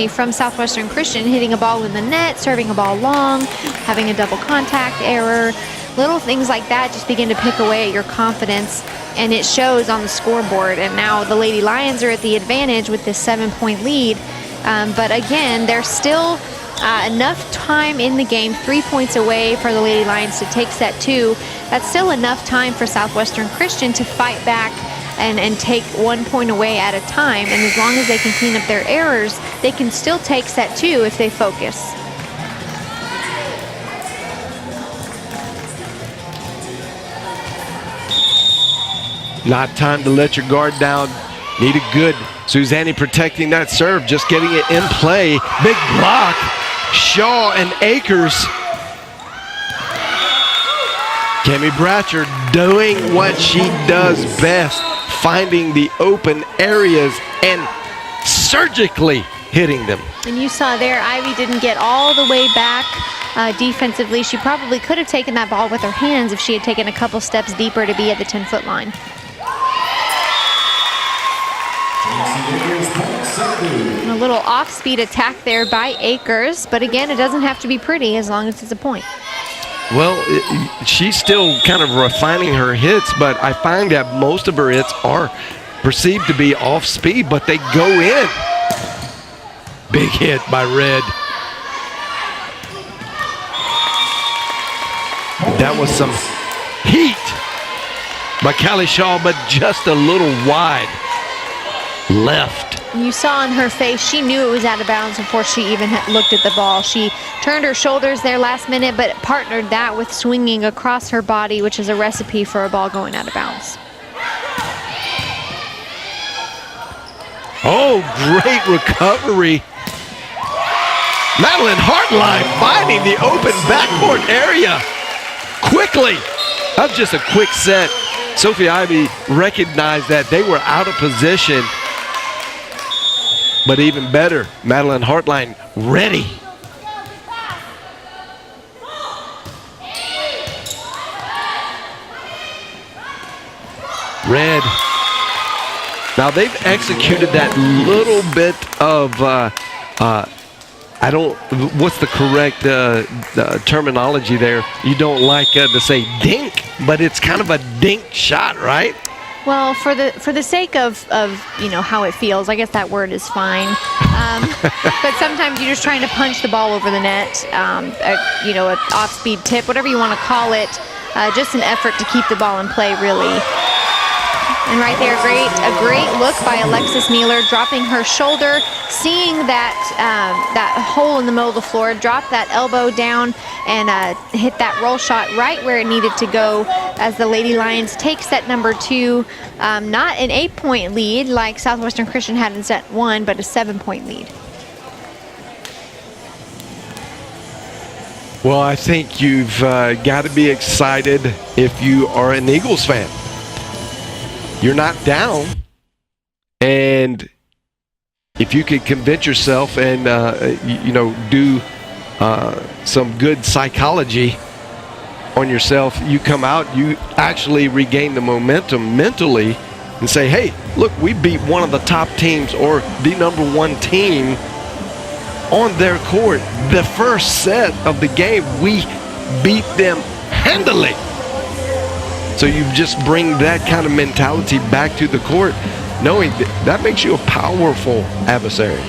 from Southwestern Christian, hitting a ball in the net, serving a ball long, having a double contact error, little things like that just begin to pick away at your confidence, and it shows on the scoreboard. And now the Lady Lions are at the advantage with this 7-point lead. But again, there's still enough time in the game, 3 points away for the Lady Lions to take set 2. That's still enough time for Southwestern Christian to fight back and take 1 point away at a time. And as long as they can clean up their errors, they can still take set 2 if they focus. Not time to let your guard down. Needed good. Suzanne protecting that serve, just getting it in play. Big block. Shaw and Akers. Cammie Bratcher doing what she does best, finding the open areas and surgically hitting them. And you saw there, Ivy didn't get all the way back defensively. She probably could have taken that ball with her hands if she had taken a couple steps deeper to be at the 10-foot line. A little off-speed attack there by Akers, but again, it doesn't have to be pretty as long as it's a point. Well, she's still kind of refining her hits, but I find that most of her hits are perceived to be off-speed, but they go in. Big hit by Red. That was some heat by Callie Shaw, but just a little wide. left. You saw in her face, she knew it was out of bounds before she even looked at the ball. She turned her shoulders there last minute, but partnered that with swinging across her body, which is a recipe for a ball going out of bounds. Oh, great recovery. Madeline Hartline finding the open backcourt area quickly. That was just a quick set. Sophie Ivy recognized that they were out of position. But even better, Madeline Hartline ready. Red. Now they've executed that little bit of, what's the correct terminology there? You don't like to say dink, but it's kind of a dink shot, right? Well, for the sake of how it feels, I guess that word is fine. But sometimes you're just trying to punch the ball over the net, an off-speed tip, whatever you want to call it, just an effort to keep the ball in play, really. And right there, a great look by Alexis Mueller, dropping her shoulder, seeing that hole in the middle of the floor, drop that elbow down, and hit that roll shot right where it needed to go as the Lady Lions take set number 2. Not an 8-point lead like Southwestern Christian had in set 1, but a 7-point lead. Well, I think you've got to be excited if you are an Eagles fan. You're not down, and if you could convince yourself and do some good psychology on yourself, you come out, you actually regain the momentum mentally and say, hey, look, we beat one of the top teams or the number 1 team on their court. The first set of the game, we beat them handily. So you just bring that kind of mentality back to the court, knowing that makes you a powerful adversary.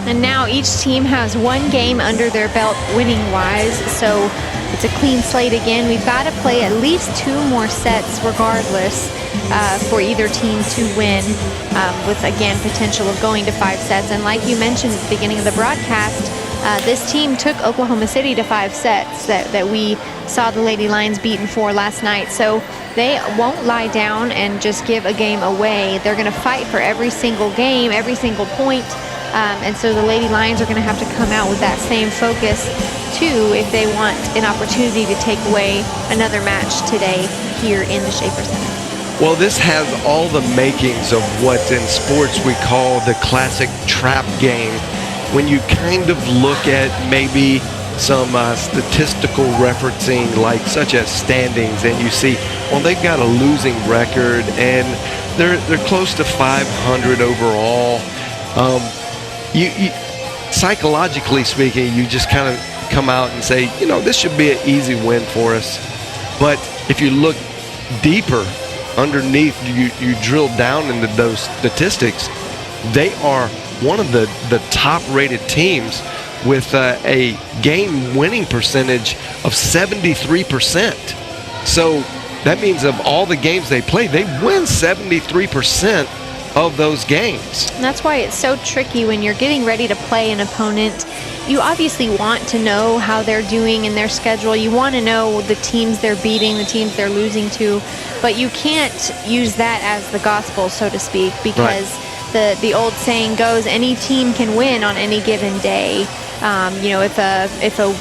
And now each team has 1 game under their belt winning-wise, so it's a clean slate again. We've got to play at least 2 more sets regardless for either team to win, with, again, potential of going to 5 sets. And like you mentioned at the beginning of the broadcast, this team took Oklahoma City to 5 sets that we saw the Lady Lions beaten for last night. So they won't lie down and just give a game away. They're going to fight for every single game, every single point. And so the Lady Lions are going to have to come out with that same focus too if they want an opportunity to take away another match today here in the Schaefer Center. Well, this has all the makings of what in sports we call the classic trap game. When you kind of look at maybe some statistical referencing, like such as standings, and you see, well, they've got a losing record and they're close to 500 overall. You psychologically speaking, you just kind of come out and say, this should be an easy win for us. But if you look deeper underneath, you drill down into those statistics, they are one of the top-rated teams with a game-winning percentage of 73%. So that means of all the games they play, they win 73% of those games. And that's why it's so tricky when you're getting ready to play an opponent. You obviously want to know how they're doing in their schedule. You want to know the teams they're beating, the teams they're losing to, but you can't use that as the gospel, so to speak, because the old saying goes, any team can win on any given day. If a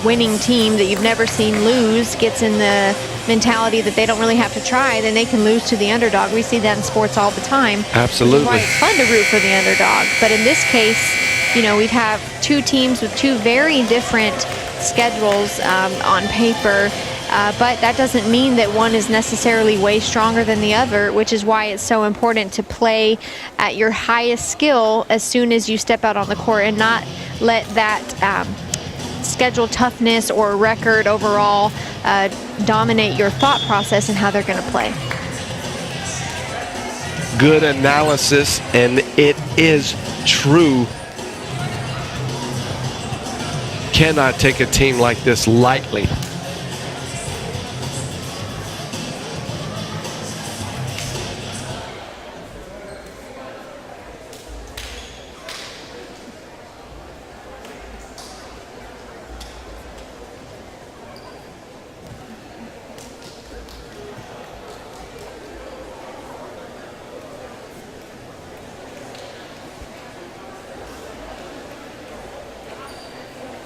winning team that you've never seen lose gets in the mentality that they don't really have to try, then they can lose to the underdog. We see that in sports all the time. Absolutely. Which is why it's fun to root for the underdog. But in this case, we'd have 2 teams with 2 very different schedules on paper. But that doesn't mean that one is necessarily way stronger than the other, which is why it's so important to play at your highest skill as soon as you step out on the court and not let that schedule toughness or record overall dominate your thought process and how they're going to play. Good analysis, and it is true. Cannot take a team like this lightly.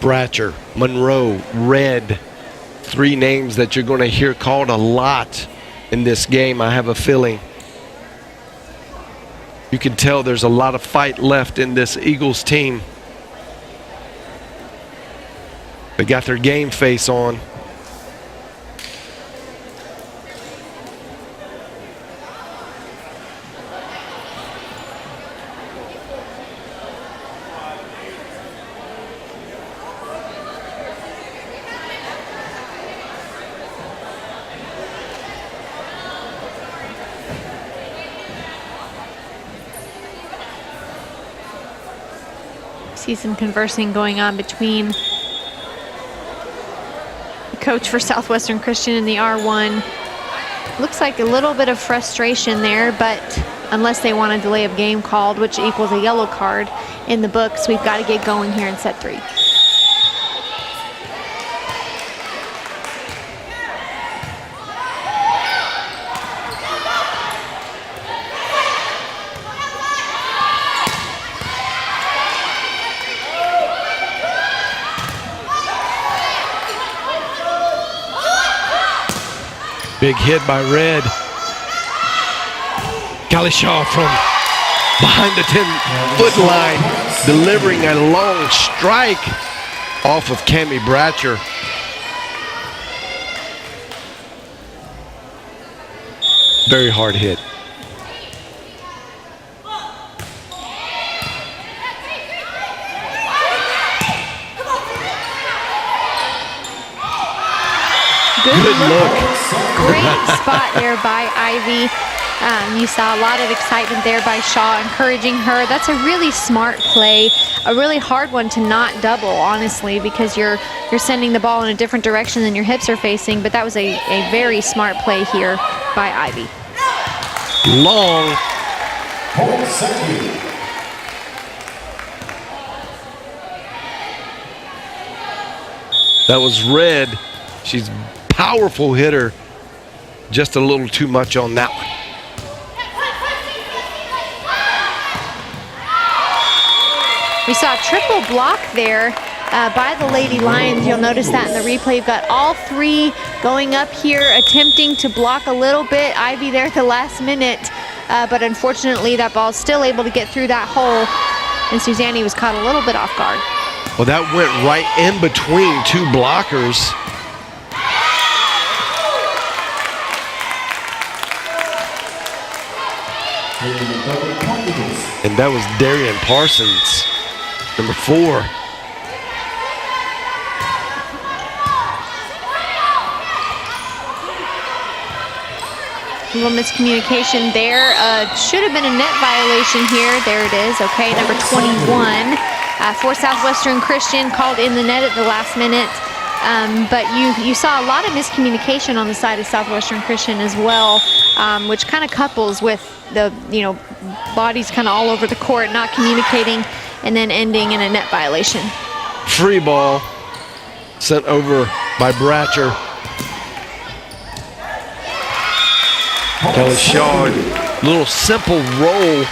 Bratcher, Monroe, Red. 3 names that you're going to hear called a lot in this game, I have a feeling. You can tell there's a lot of fight left in this Eagles team. They got their game face on. See some conversing going on between the coach for Southwestern Christian and the R1. Looks like a little bit of frustration there, but unless they want a delay of game called, which equals a yellow card in the books, we've got to get going here in set 3. Big hit by Red. Shaw from behind the 10-foot line, delivering a long strike off of Cammie Bratcher. Very hard hit. Good look. Great spot there by Ivy. You saw a lot of excitement there by Shaw, encouraging her. That's a really smart play, a really hard one to not double, honestly, because you're sending the ball in a different direction than your hips are facing. But that was a very smart play here by Ivy. Long. That was Red. She's a powerful hitter. Just a little too much on that one. We saw a triple block there by the Lady Lions. You'll notice that in the replay. You've got all 3 going up here, attempting to block a little bit. Ivy there at the last minute, but unfortunately that ball's still able to get through that hole, and Suzanne was caught a little bit off guard. Well, that went right in between 2 blockers. And that was Darian Parsons, number 4. A little miscommunication there. Should have been a net violation here. There it is. Okay, number 21 for Southwestern Christian, called in the net at the last minute. But you saw a lot of miscommunication on the side of Southwestern Christian as well, which kind of couples with the bodies kind of all over the court, not communicating, and then ending in a net violation. Free ball sent over by Bratcher. Kelly Shaw, little simple roll,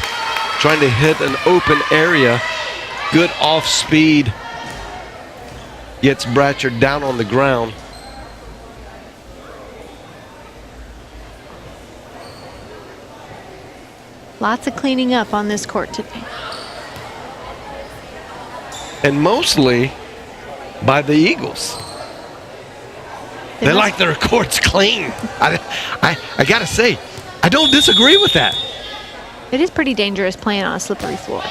trying to hit an open area. Good off speed. Gets Bratcher down on the ground. Lots of cleaning up on this court today. And mostly by the Eagles. They like their courts clean. I got to say, I don't disagree with that. It is pretty dangerous playing on a slippery floor.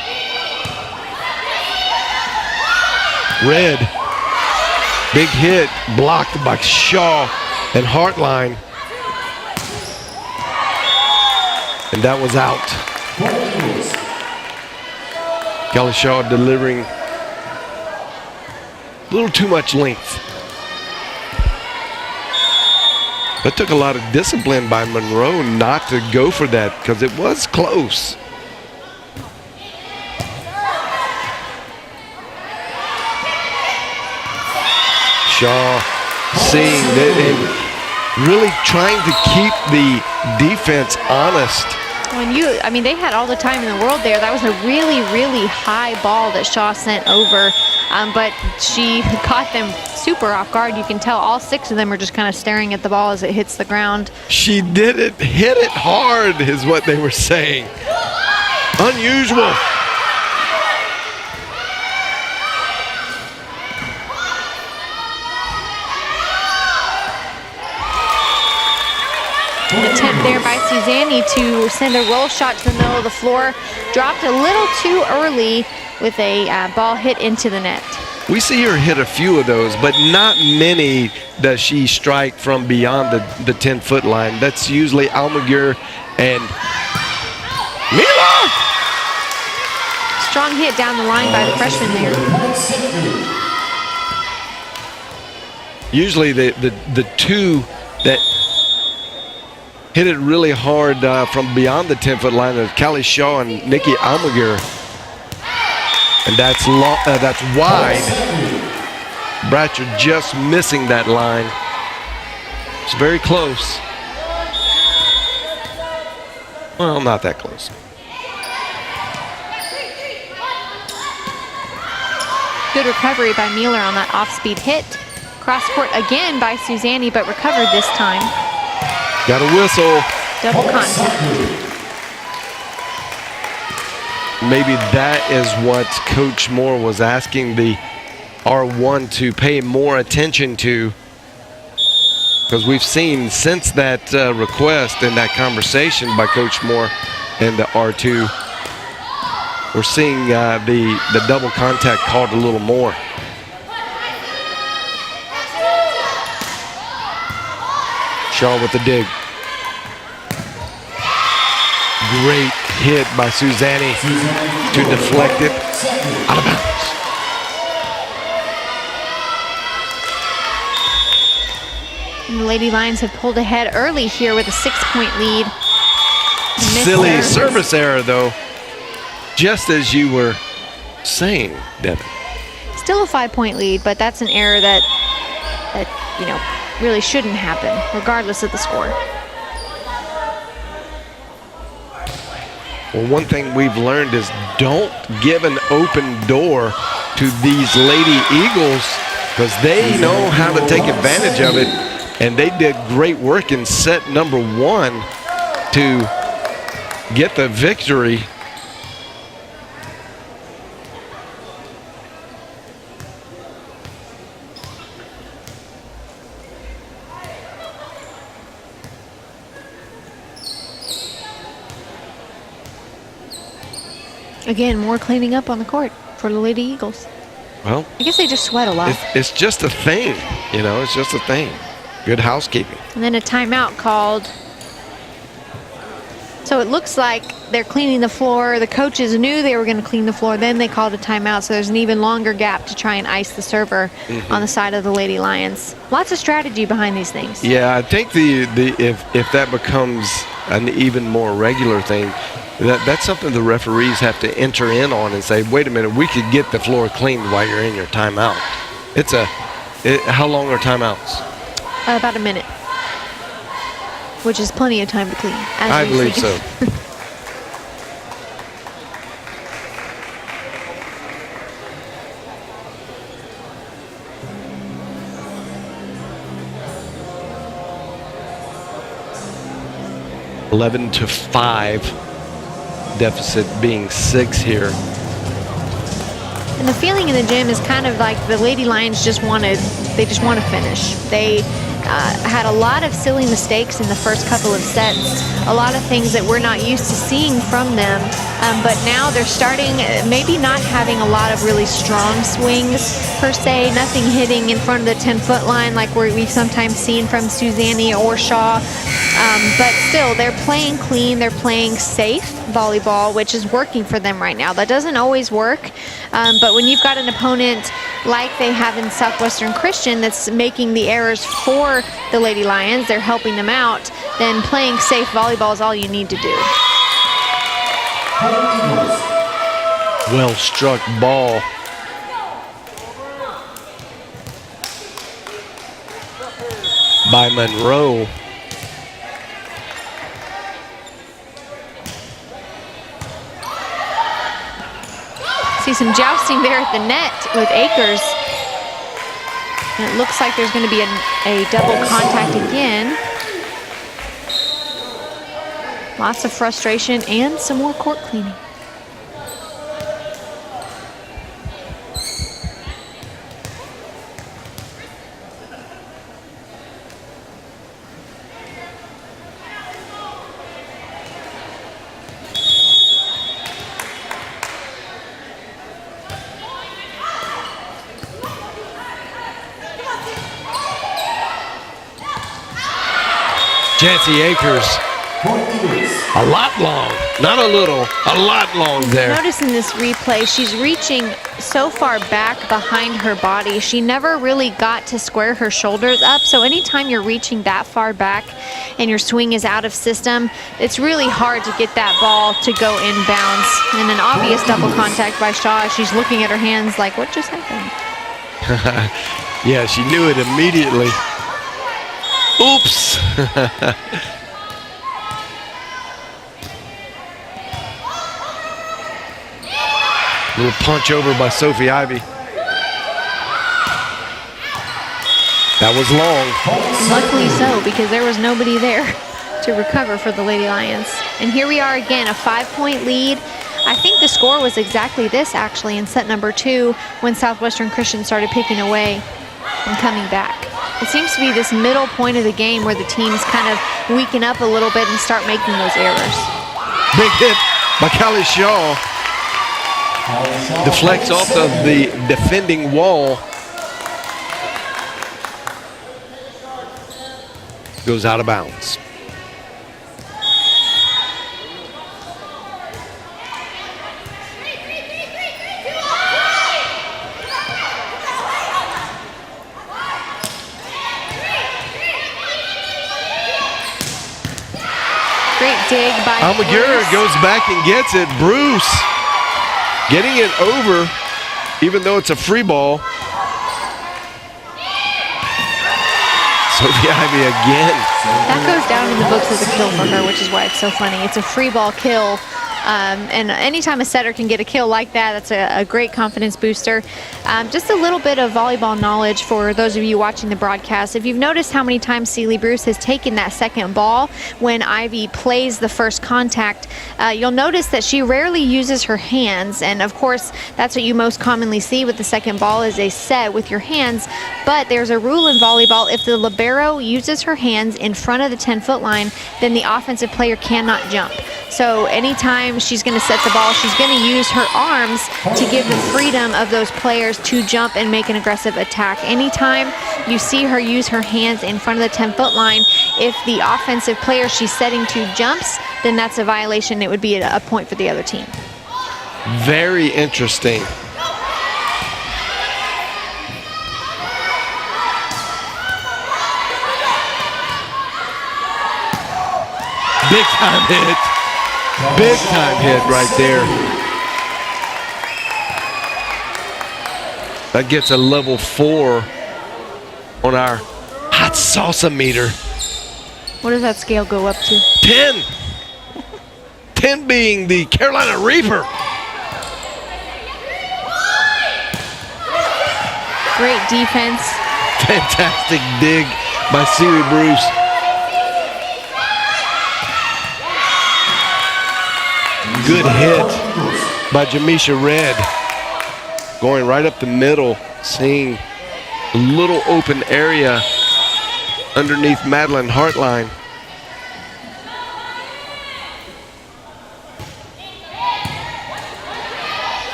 Red, big hit, blocked by Shaw and Hartline. And that was out. Kelly Shaw delivering a little too much length. It took a lot of discipline by Monroe not to go for that because it was close. Shaw seeing that and really trying to keep the defense honest. They had all the time in the world there. That was a really, really high ball that Shaw sent over. but she caught them super off guard. You can tell all 6 of them are just kind of staring at the ball as it hits the ground. She didn't hit it hard, is what they were saying. Unusual. Attempt there by Susanne to send a roll shot to the middle of the floor. Dropped a little too early with a ball hit into the net. We see her hit a few of those, but not many does she strike from beyond the 10-foot line. That's usually Almaguer and Mila. Strong hit down the line by the freshman there. Usually the two that hit it really hard from beyond the 10-foot line of Callie Shaw and Nikki Almaguer. And that's wide. Bratcher just missing that line. It's very close. Well, not that close. Good recovery by Mueller on that off-speed hit. Cross court again by Susanne, but recovered this time. Got a whistle. Double contact. Maybe that is what Coach Moore was asking the R1 to pay more attention to, because we've seen since that request and that conversation by Coach Moore and the R2, we're seeing the double contact called a little more. Shaw with the dig. Great hit by Susanne to deflect it out of bounds. And the Lady Lions have pulled ahead early here with a 6-point lead. Silly service error, though, just as you were saying, Devin. Still a 5-point lead, but that's an error that really shouldn't happen, regardless of the score. Well, one thing we've learned is don't give an open door to these Lady Eagles, because they know how to take advantage of it, and they did great work in set number 1 to get the victory. Again, more cleaning up on the court for the Lady Eagles. Well, I guess they just sweat a lot. it's just a thing, it's just a thing. Good housekeeping. And then a timeout called. So it looks like they're cleaning the floor. The coaches knew they were going to clean the floor. Then they called a timeout, so there's an even longer gap to try and ice the server on the side of the Lady Lions. Lots of strategy behind these things. Yeah, I think if that becomes an even more regular thing, that's something the referees have to enter in on and say, wait a minute, we could get the floor cleaned while you're in your timeout. How long are timeouts? About a minute, which is plenty of time to clean. I believe so. (11-5). Deficit being 6 here. And the feeling in the gym is kind of like the Lady Lions just want to finish. They had a lot of silly mistakes in the first couple of sets, a lot of things that we're not used to seeing from them, but now they're starting, maybe not having a lot of really strong swings per se, nothing hitting in front of the 10-foot line like we've sometimes seen from Susanne or Shaw, but still they're playing clean, they're playing safe volleyball, which is working for them right now. That doesn't always work, but when you've got an opponent like they have in Southwestern Christian that's making the errors for the Lady Lions, they're helping them out, then playing safe volleyball is all you need to do. Well struck ball. By Monroe. See some jousting there at the net with Akers. And it looks like there's going to be a double contact again. Lots of frustration and some more court cleaning. Jancy Akers, a lot long, not a little, a lot long there. Notice in this replay, she's reaching so far back behind her body. She never really got to square her shoulders up. So anytime you're reaching that far back and your swing is out of system, it's really hard to get that ball to go inbounds. And an obvious double contact by Shaw. She's looking at her hands like, what just happened? Yeah, she knew it immediately. Oops. Little punch over by Sophie Ivy. That was long. Luckily so, because there was nobody there to recover for the Lady Lions. And here we are again, a 5-point lead. I think the score was exactly this actually in set number 2 when Southwestern Christian started picking away and coming back. It seems to be this middle point of the game where the teams kind of weaken up a little bit and start making those errors. Big hit by Callie Shaw. Deflects off of the defending wall. Goes out of bounds. Great dig by Almaguer goes back and gets it. Bruce getting it over, even though it's a free ball. Sophie Ivy again. That goes down in the books as a kill for her, which is why it's so funny. It's a free ball kill. And anytime a setter can get a kill like that, that's a great confidence booster. Just a little bit of volleyball knowledge for those of you watching the broadcast. If you've noticed how many times Celie Bruce has taken that second ball when Ivy plays the first contact, you'll notice that she rarely uses her hands. And of course, that's what you most commonly see with the second ball is a set with your hands. But there's a rule in volleyball. If the libero uses her hands in front of the 10-foot line, then the offensive player cannot jump. So anytime she's going to set the ball, she's going to use her arms to give the freedom of those players to jump and make an aggressive attack. Anytime you see her use her hands in front of the 10-foot line, if the offensive player she's setting to jumps, then that's a violation. It would be a point for the other team. Very interesting. Big time hit. Big time hit right there. That gets a level 4 on our hot salsa meter. What does that scale go up to? 10. 10 being the Carolina Reaper. Great defense. Fantastic dig by Celie Bruce. Good hit by Jamisha Red. Going right up the middle, seeing a little open area underneath Madeline Hartline.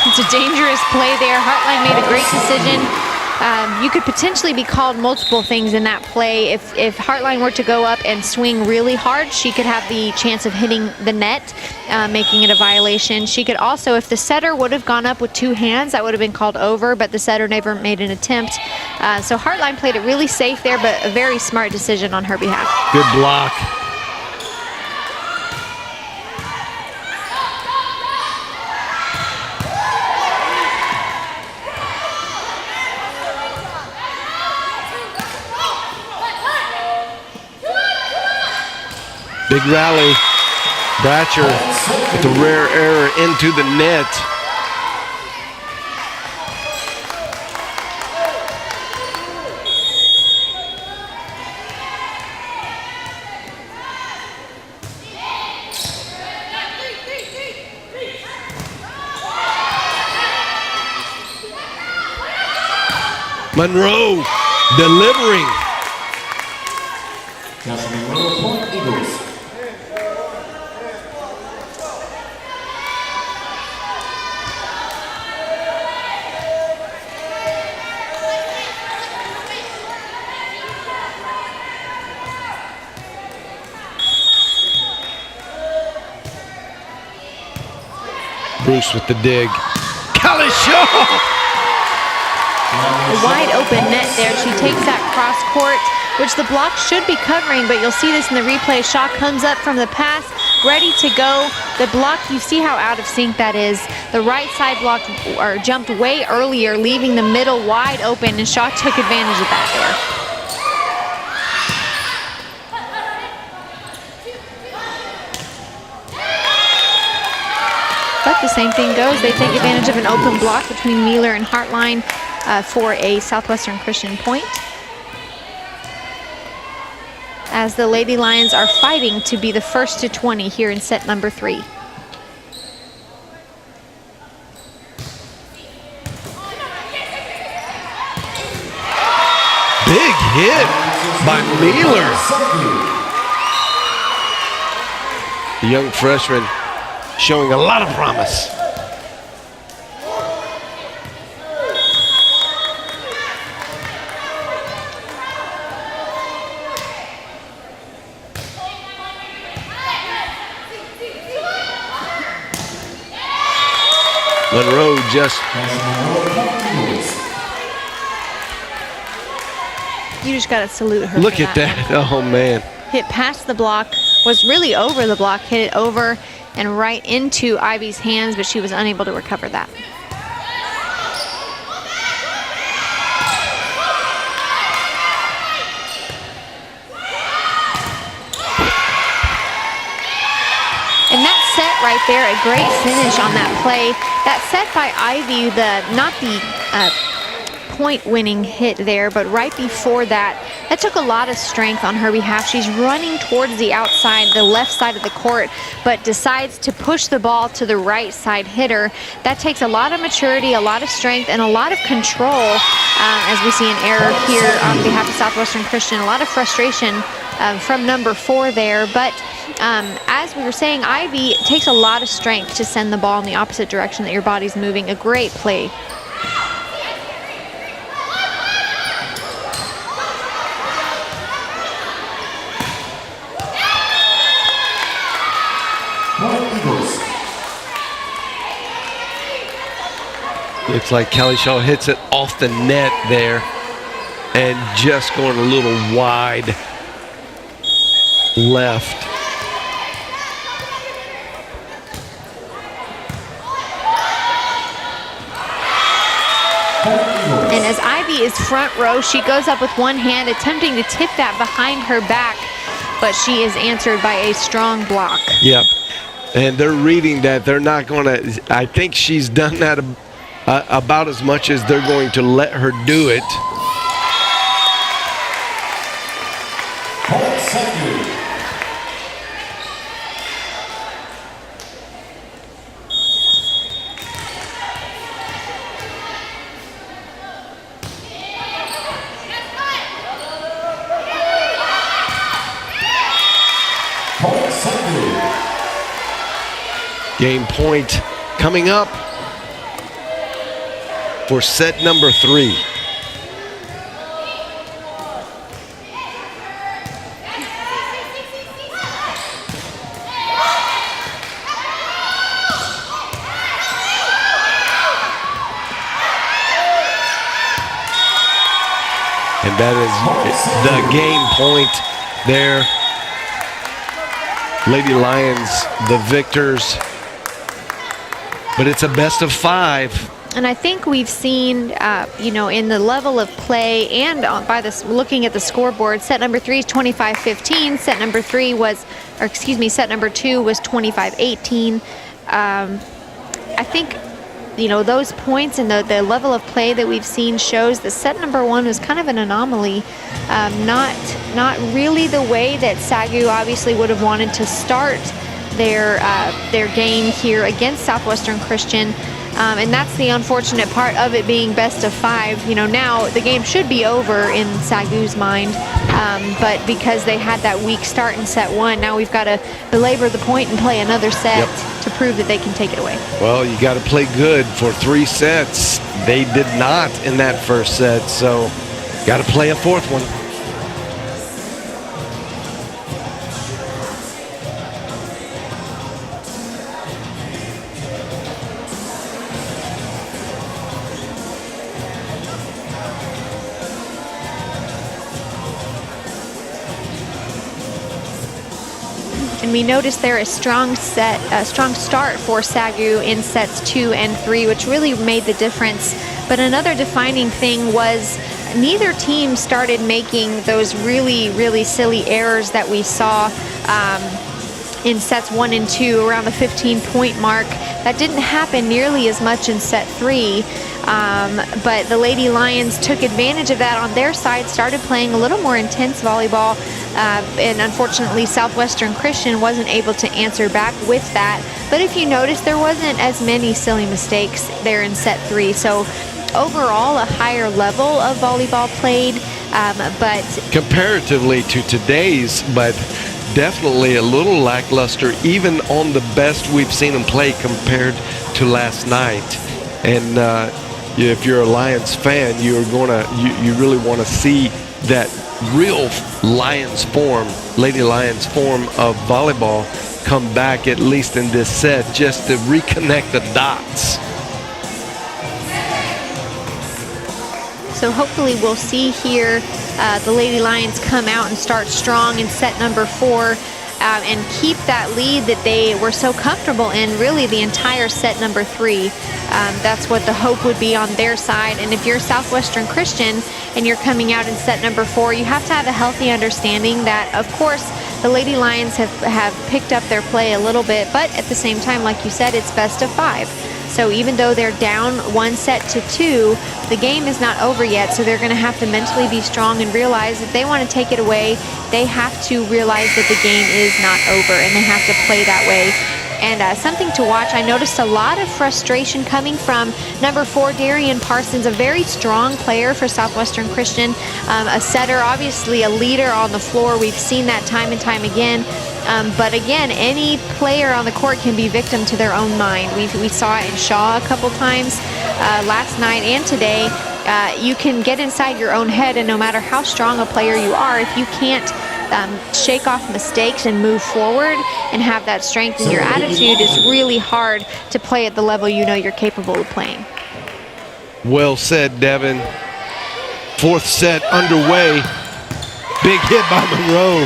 It's a dangerous play there. Hartline made a great decision. You could potentially be called multiple things in that play. If Hartline were to go up and swing really hard, she could have the chance of hitting the net, making it a violation. She could also, if the setter would have gone up with 2 hands, that would have been called over, but the setter never made an attempt. So Hartline played it really safe there, but a very smart decision on her behalf. Good block. Big rally. Bratcher with a rare error into the net. Monroe delivering. National Monroe Point Eagles. Bruce with the dig. Kalishaw! A wide open net there. She takes that cross court, which the block should be covering, but you'll see this in the replay. Shaw comes up from the pass, ready to go. The block, you see how out of sync that is. The right side block jumped way earlier, leaving the middle wide open, and Shaw took advantage of that there. But the same thing goes. They take advantage of an open block between Wheeler and Hartline for a Southwestern Christian point, as the Lady Lions are fighting to be the first to 20 here in set number 3. Big hit by Wheeler. The young freshman showing a lot of promise. Monroe just... You just got to salute her. Look at that. Oh, man. Hit past the block, was really over the block, hit it over and right into Ivy's hands, but she was unable to recover that. And that set right there, a great finish on that play. That set by Ivy, not the point-winning hit there, but right before that, that took a lot of strength on her behalf. She's running towards the outside, the left side of the court, but decides to push the ball to the right side hitter. That takes a lot of maturity, a lot of strength, and a lot of control, as we see an error here on behalf of Southwestern Christian. A lot of frustration from number 4 there, but as we were saying, Ivy, it takes a lot of strength to send the ball in the opposite direction that your body's moving. A great play. Looks like Kalishaw hits it off the net there and just going a little wide left. And as Ivy is front row, she goes up with one hand, attempting to tip that behind her back, but she is answered by a strong block. Yep. And they're reading that. They're not going to, I think she's done that about as much as they're going to let her do it. Game point coming up for set number 3. And that is the game point there. Lady Lions, the victors. But it's a best of 5. And I think we've seen, in the level of play and looking at the scoreboard, set number 3 is 25-15. Set number 2 was 25-18. I think, those points and the level of play that we've seen shows that set number 1 was kind of an anomaly. Not really the way that SAGU obviously would have wanted to start their game here against Southwestern Christian. And that's the unfortunate part of it being best of 5. Now the game should be over in SAGU's mind, but because they had that weak start in set 1, now we've got to belabor the point and play another set to prove that they can take it away. Well, you got to play good for 3 sets. They did not in that first set, so got to play a 4th one. And we noticed there a strong start for SAGU in sets 2 and 3, which really made the difference. But another defining thing was neither team started making those really, really silly errors that we saw in sets 1 and 2 around the 15-point mark. That didn't happen nearly as much in set 3. But the Lady Lions took advantage of that on their side, started playing a little more intense volleyball, and unfortunately Southwestern Christian wasn't able to answer back with that. But if you notice, there wasn't as many silly mistakes there in set 3. So overall, a higher level of volleyball played, but comparatively to today's, but definitely a little lackluster even on the best we've seen them play compared to last night. And if you're a Lions fan, you really want to see that real Lions form, Lady Lions form of volleyball come back at least in this set, just to reconnect the dots. So hopefully we'll see here the Lady Lions come out and start strong in set number 4 and keep that lead that they were so comfortable in really the entire set number 3. That's what the hope would be on their side. And if you're Southwestern Christian and you're coming out in set number 4, you have to have a healthy understanding that, of course, the Lady Lions have picked up their play a little bit, but at the same time, like you said, it's best of 5. So even though they're down 1 set to 2, the game is not over yet. So they're going to have to mentally be strong and realize if they want to take it away, they have to realize that the game is not over and they have to play that way. And something to watch, I noticed a lot of frustration coming from number 4, Darian Parsons, a very strong player for Southwestern Christian, a setter, obviously a leader on the floor. We've seen that time and time again. But again, any player on the court can be victim to their own mind. We saw it in Shaw a couple times last night and today. You can get inside your own head, and no matter how strong a player you are, if you can't shake off mistakes and move forward and have that strength in your attitude, it's really hard to play at the level you know you're capable of playing. Well said, Devin. 4th set underway. Big hit by Monroe.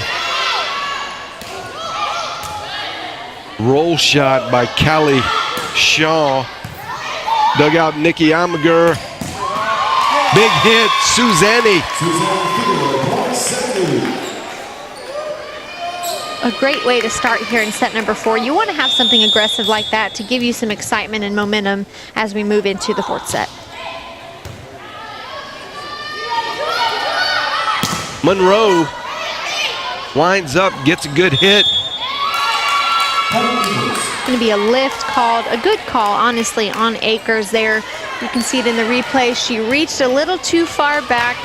Roll shot by Callie Shaw. Dug out Nikki Amager. Big hit, Suzanne. A great way to start here in set number 4. You want to have something aggressive like that to give you some excitement and momentum as we move into the 4th set. Monroe winds up, gets a good hit. Going to be a lift called, a good call, honestly, on Akers there. You can see it in the replay. She reached a little too far back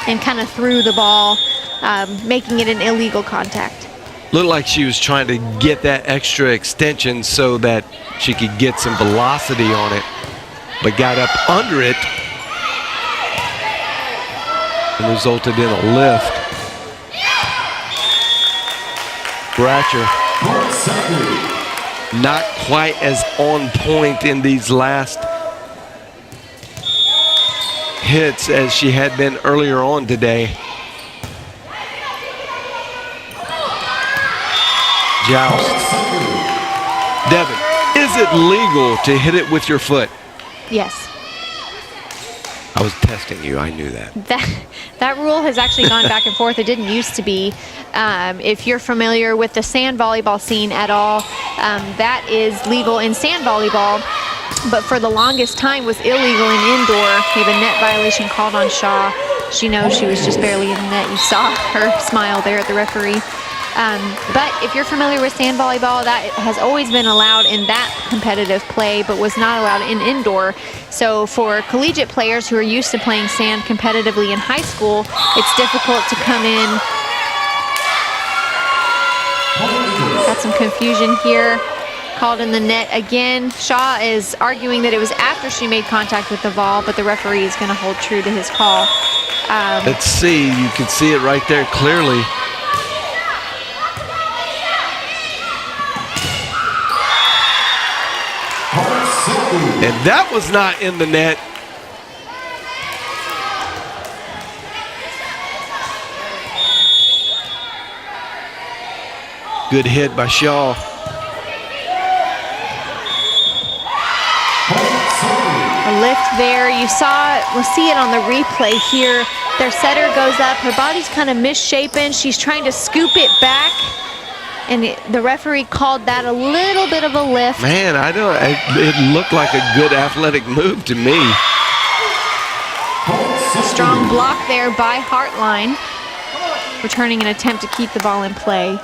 and kind of threw the ball, making it an illegal contact. Looked like she was trying to get that extra extension so that she could get some velocity on it, but got up under it and resulted in a lift. Bratcher not quite as on point in these last hits as she had been earlier on today. Joust. Devin, is it legal to hit it with your foot? Yes. I was testing you. I knew that. That rule has actually gone back and forth. It didn't used to be. If you're familiar with the sand volleyball scene at all, that is legal in sand volleyball, but for the longest time was illegal in indoor. We have a net violation called on Shaw. She knows she was just barely in the net. You saw her smile there at the referee. But if you're familiar with sand volleyball, that has always been allowed in that competitive play, but was not allowed in indoor. So for collegiate players who are used to playing sand competitively in high school, it's difficult to come in. Got some confusion here. Called in the net again. Shaw is arguing that it was after she made contact with the ball, but the referee is going to hold true to his call. Let's see. You can see it right there clearly. And that was not in the net. Good hit by Shaw. A lift there. You saw it. We'll see it on the replay here. Their setter goes up. Her body's kind of misshapen. She's trying to scoop it back. And the referee called that a little bit of a lift. Man, it looked like a good athletic move to me. Strong block there by Hartline, returning an attempt to keep the ball in play.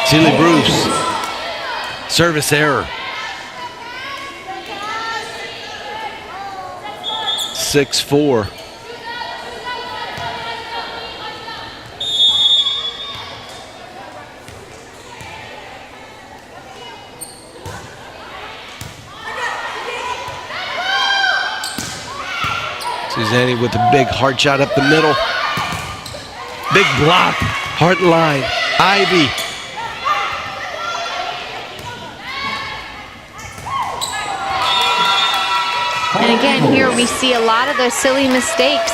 Sealy Bruce, service error. 6-4. Suzanne with a big hard shot up the middle. Big block, hard line, Ivy. And again, here we see a lot of those silly mistakes.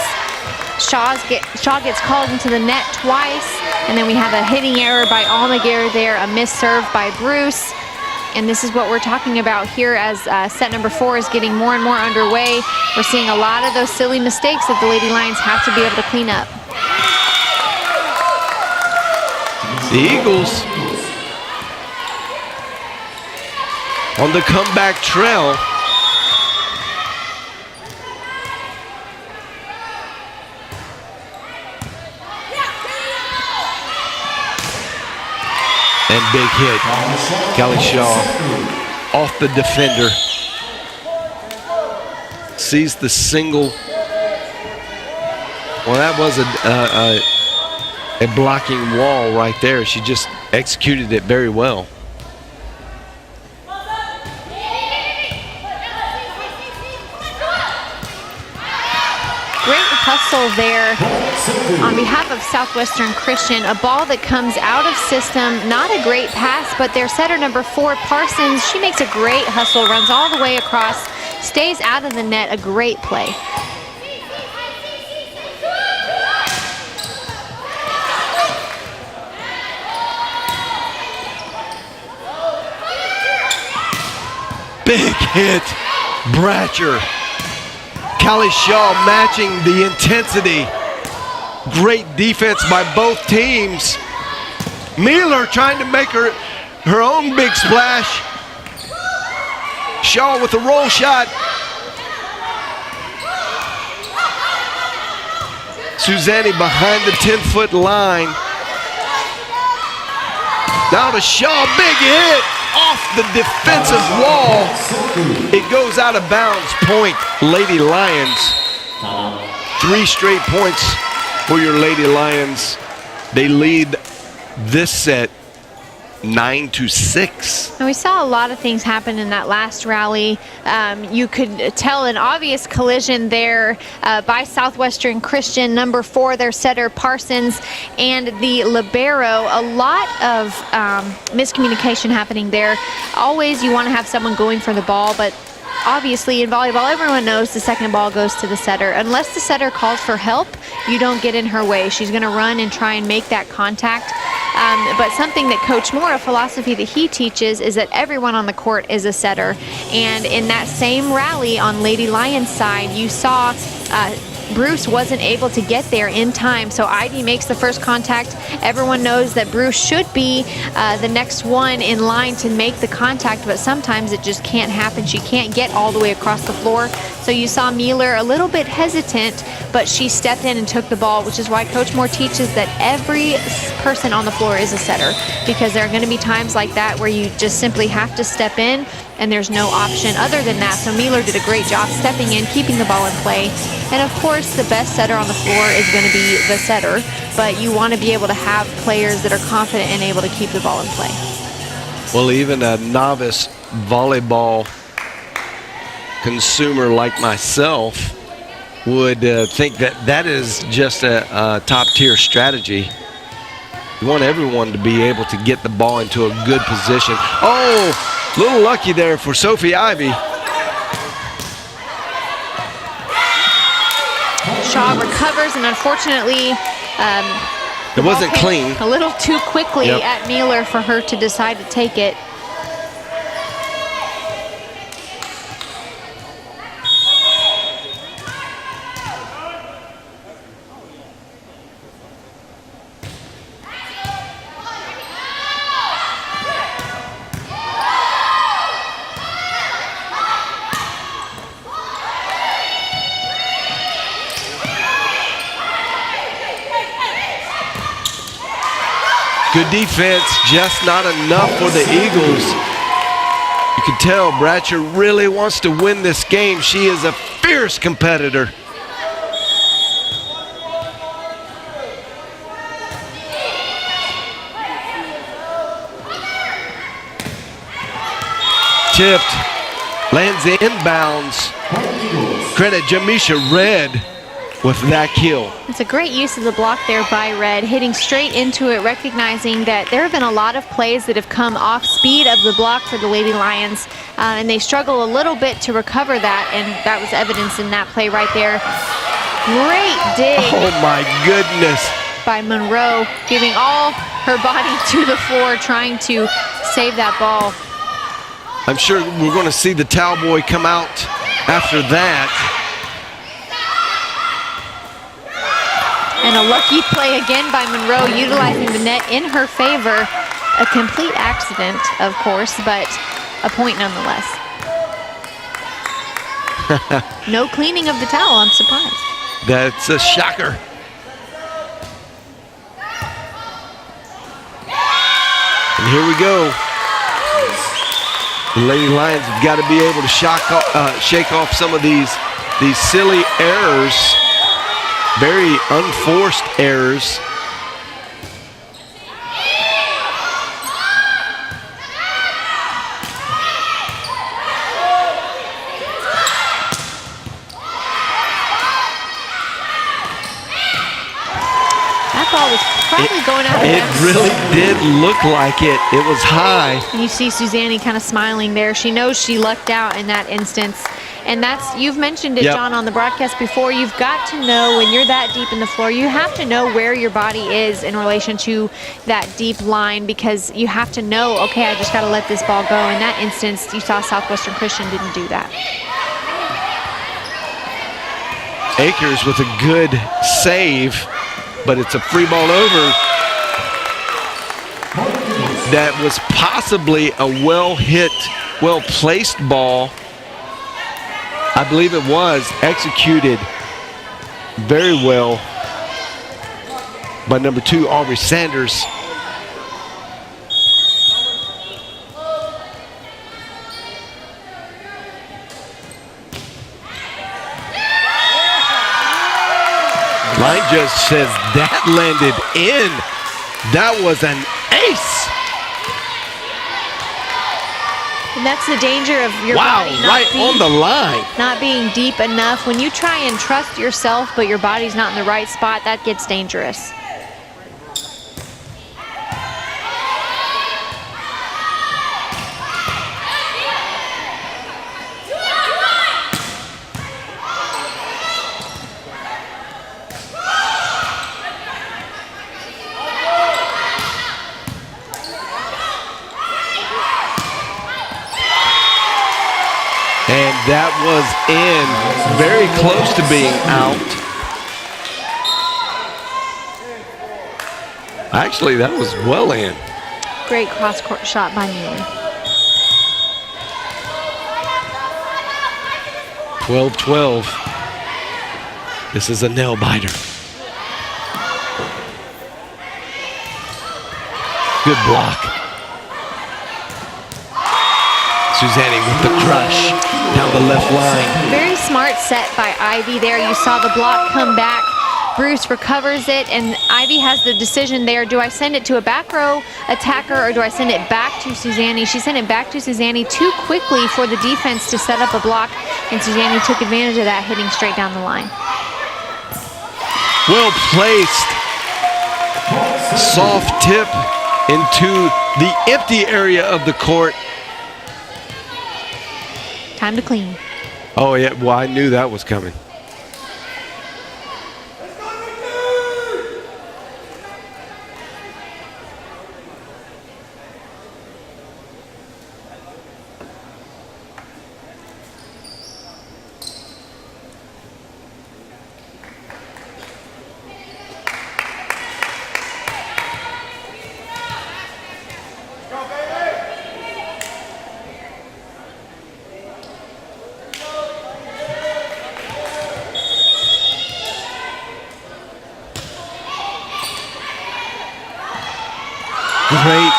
Shaw gets called into the net twice, and then we have a hitting error by Almaguer there, a miss serve by Bruce. And this is what we're talking about here as set number 4 is getting more and more underway. We're seeing a lot of those silly mistakes that the Lady Lions have to be able to clean up. The Eagles on the comeback trail. And big hit. Kelly Shaw off the defender. Sees the single. Well, that was a blocking wall right there. She just executed it very well. Great hustle there on behalf of Southwestern Christian. A ball that comes out of system, not a great pass, but their setter number 4, Parsons, she makes a great hustle, runs all the way across, stays out of the net, a great play. Big hit, Bratcher. Callie Shaw matching the intensity. Great defense by both teams. Mueller trying to make her own big splash. Shaw with a roll shot. Suzanne behind the 10-foot line. Now to Shaw, big hit off the defensive wall. It goes out of bounds. Point, Lady Lions. 3 straight points for your Lady Lions. They lead this set 9-6. And we saw a lot of things happen in that last rally. You could tell an obvious collision there by Southwestern Christian, number 4, their setter Parsons, and the libero. A lot of miscommunication happening there. Always you want to have someone going for the ball, but obviously in volleyball everyone knows the second ball goes to the setter. Unless the setter calls for help, you don't get in her way. She's going to run and try and make that contact. But something that Coach Moore, a philosophy that he teaches, is that everyone on the court is a setter. And in that same rally on Lady Lions side, you saw Bruce wasn't able to get there in time, so Ivy makes the first contact. Everyone knows that Bruce should be the next one in line to make the contact, but sometimes it just can't happen. She can't get all the way across the floor. So you saw Mueller a little bit hesitant, but she stepped in and took the ball, which is why Coach Moore teaches that every person on the floor is a setter, because there are going to be times like that where you just simply have to step in and there's no option other than that. So Mueller did a great job stepping in, keeping the ball in play. And of course, the best setter on the floor is going to be the setter, but you want to be able to have players that are confident and able to keep the ball in play. Well, even a novice volleyball consumer like myself would think that that is just a top-tier strategy. You want everyone to be able to get the ball into a good position. Oh, a little lucky there for Sophie Ivy. Shaw recovers, and unfortunately, it wasn't clean. A little too quickly at Mueller for her to decide to take it. Good defense, just not enough for the Eagles. You can tell Bratcher really wants to win this game. She is a fierce competitor. Tipped, lands inbounds. Credit Jamisha Red with that kill. It's a great use of the block there by Red, hitting straight into it, recognizing that there have been a lot of plays that have come off speed of the block for the Lady Lions, and they struggle a little bit to recover that, and that was evidence in that play right there. Great dig. Oh my goodness. By Monroe, giving all her body to the floor, trying to save that ball. I'm sure we're going to see the towel boy come out after that. And a lucky play again by Monroe, utilizing the net in her favor. A complete accident, of course, but a point nonetheless. No cleaning of the towel, I'm surprised. That's a shocker. And here we go. The Lady Lions have got to be able to shake off some of these silly errors. Very unforced errors. That ball was probably going out of bounds. It really did look like it. It was high. And you see Suzanne kind of smiling there. She knows she lucked out in that instance. And that's, you've mentioned it, John, on the broadcast before. You've got to know when you're that deep in the floor, you have to know where your body is in relation to that deep line, because you have to know, okay, I just got to let this ball go. In that instance, you saw Southwestern Christian didn't do that. Akers with a good save, but it's a free ball over. That was possibly a well-hit, well-placed ball. I believe it was executed very well by number 2, Aubrey Sanders. Line judge says that landed in. That was an ace. And that's the danger of your body on the line. Not being deep enough. When you try and trust yourself, but your body's not in the right spot, that gets dangerous. that was in, very close to being out. Actually, that was well in. Great cross-court shot by Neely. 12-12. This is a nail biter. Good block. Susanni with the crush down the left line. Very smart set by Ivy there. You saw the block come back. Bruce recovers it, and Ivy has the decision there. Do I send it to a back row attacker or do I send it back to Susanni? She sent it back to Susanni too quickly for the defense to set up a block, and Susanni took advantage of that, hitting straight down the line. Well placed. Soft tip into the empty area of the court. Time to clean. Oh, yeah. Well, I knew that was coming. Great.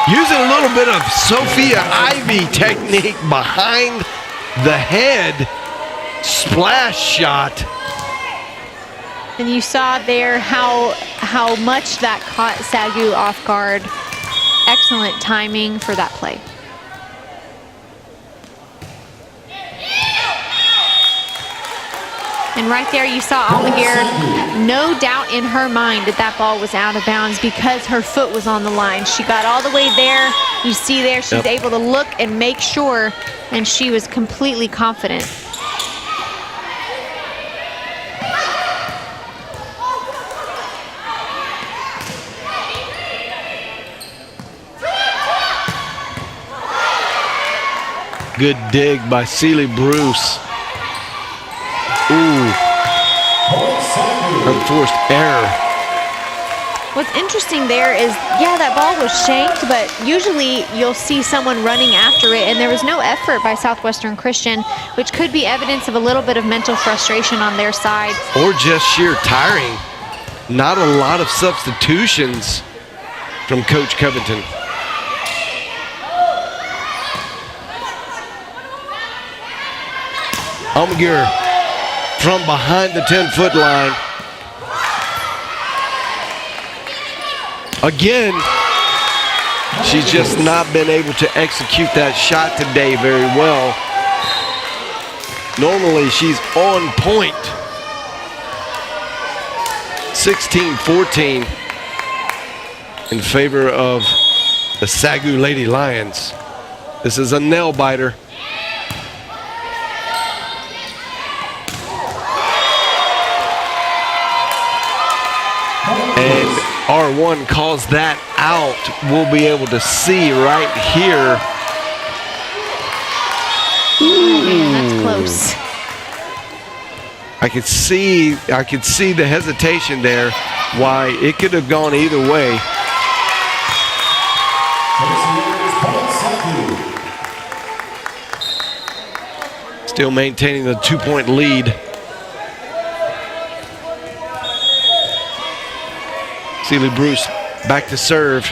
Using a little bit of Sophia Ivy technique behind the head. Splash shot. And you saw there how much that caught SAGU off guard. Excellent timing for that play. And right there you saw Almaguer, no doubt in her mind that that ball was out of bounds because her foot was on the line. She got all the way there. You see there, she's able to look and make sure, and she was completely confident. Good dig by Celie Bruce. Ooh. Unforced error. What's interesting there is, yeah, that ball was shanked, but usually you'll see someone running after it, and there was no effort by Southwestern Christian, which could be evidence of a little bit of mental frustration on their side. Or just sheer tiring. Not a lot of substitutions from Coach Covington. Almaguer from behind the 10-foot line. Again, she's just not been able to execute that shot today very well. Normally, she's on point. 16-14 in favor of the SAGU Lady Lions. This is a nail biter. And R1 calls that out. We'll be able to see right here. Oh, man, that's close. I could see the hesitation there, why it could have gone either way. Still maintaining the 2-point lead. Celie Bruce back to serve.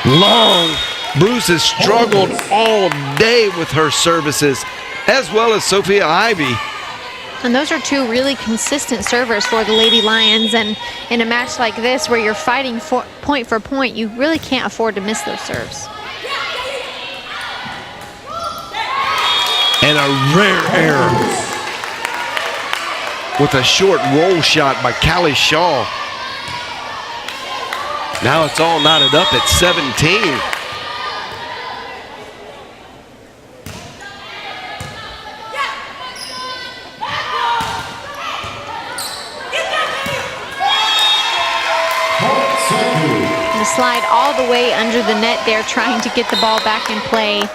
Long. Bruce has struggled all day with her services, as well as Sophia Ivy. And those are two really consistent servers for the Lady Lions, and in a match like this where you're fighting for point, you really can't afford to miss those serves. And a rare error with a short roll shot by Callie Shaw. Now it's all knotted up at 17. The slide all the way under the net there, trying to get the ball back in play.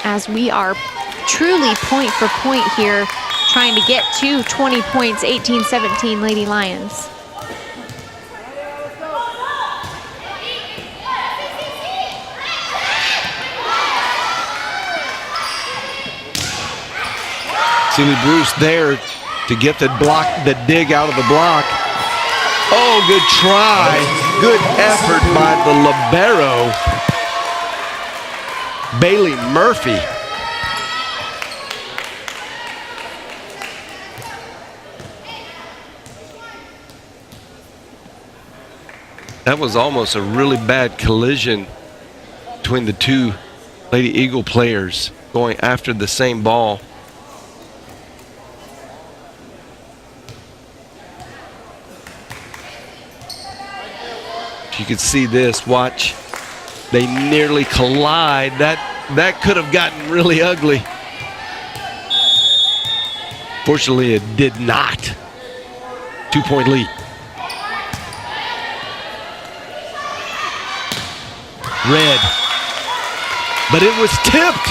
as we are truly point for point here, trying to get to 20 points, 18-17 Lady Lions. Sealy Bruce there to get the block, the dig out of the block. Oh, good try. Good effort by the libero, Bailey Murphy. That was almost a really bad collision between the two Lady Eagle players going after the same ball. You can see this, watch. They nearly collide. That could have gotten really ugly. Fortunately, it did not. 2-point lead. Red. But it was tipped.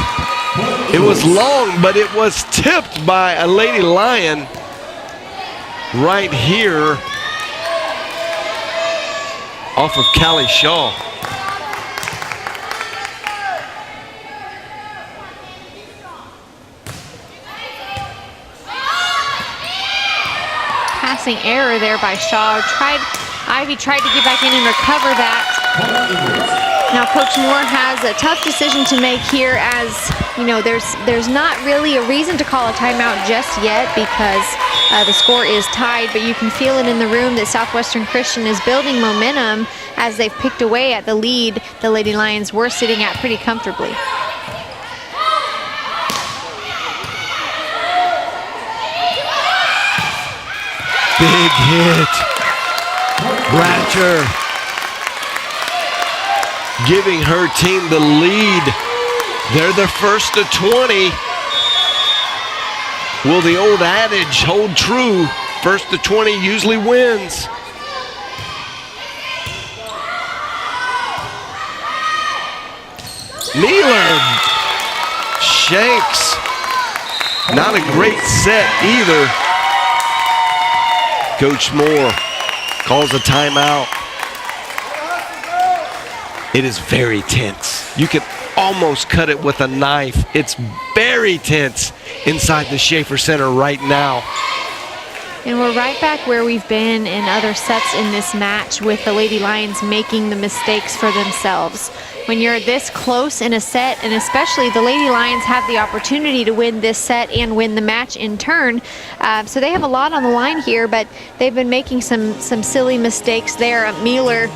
It was long, but it was tipped by a Lady Lion right here off of Callie Shaw. Passing error there by Shaw. Ivy tried to get back in and recover that. Now Coach Moore has a tough decision to make here, as you know, there's not really a reason to call a timeout just yet because the score is tied, but you can feel it in the room that Southwestern Christian is building momentum as they've picked away at the lead the Lady Lions were sitting at pretty comfortably. Big hit. Bratcher giving her team the lead. They're the first to 20. Will the old adage hold true? First to 20 usually wins. Mealer shanks. Not a great set either. Coach Moore calls a timeout. It is very tense. You can almost cut it with a knife. It's very tense inside the Schaefer Center right now. And we're right back where we've been in other sets in this match, with the Lady Lions making the mistakes for themselves. When you're this close in a set, and especially the Lady Lions have the opportunity to win this set and win the match in turn. So they have a lot on the line here, but they've been making some silly mistakes there. Mealer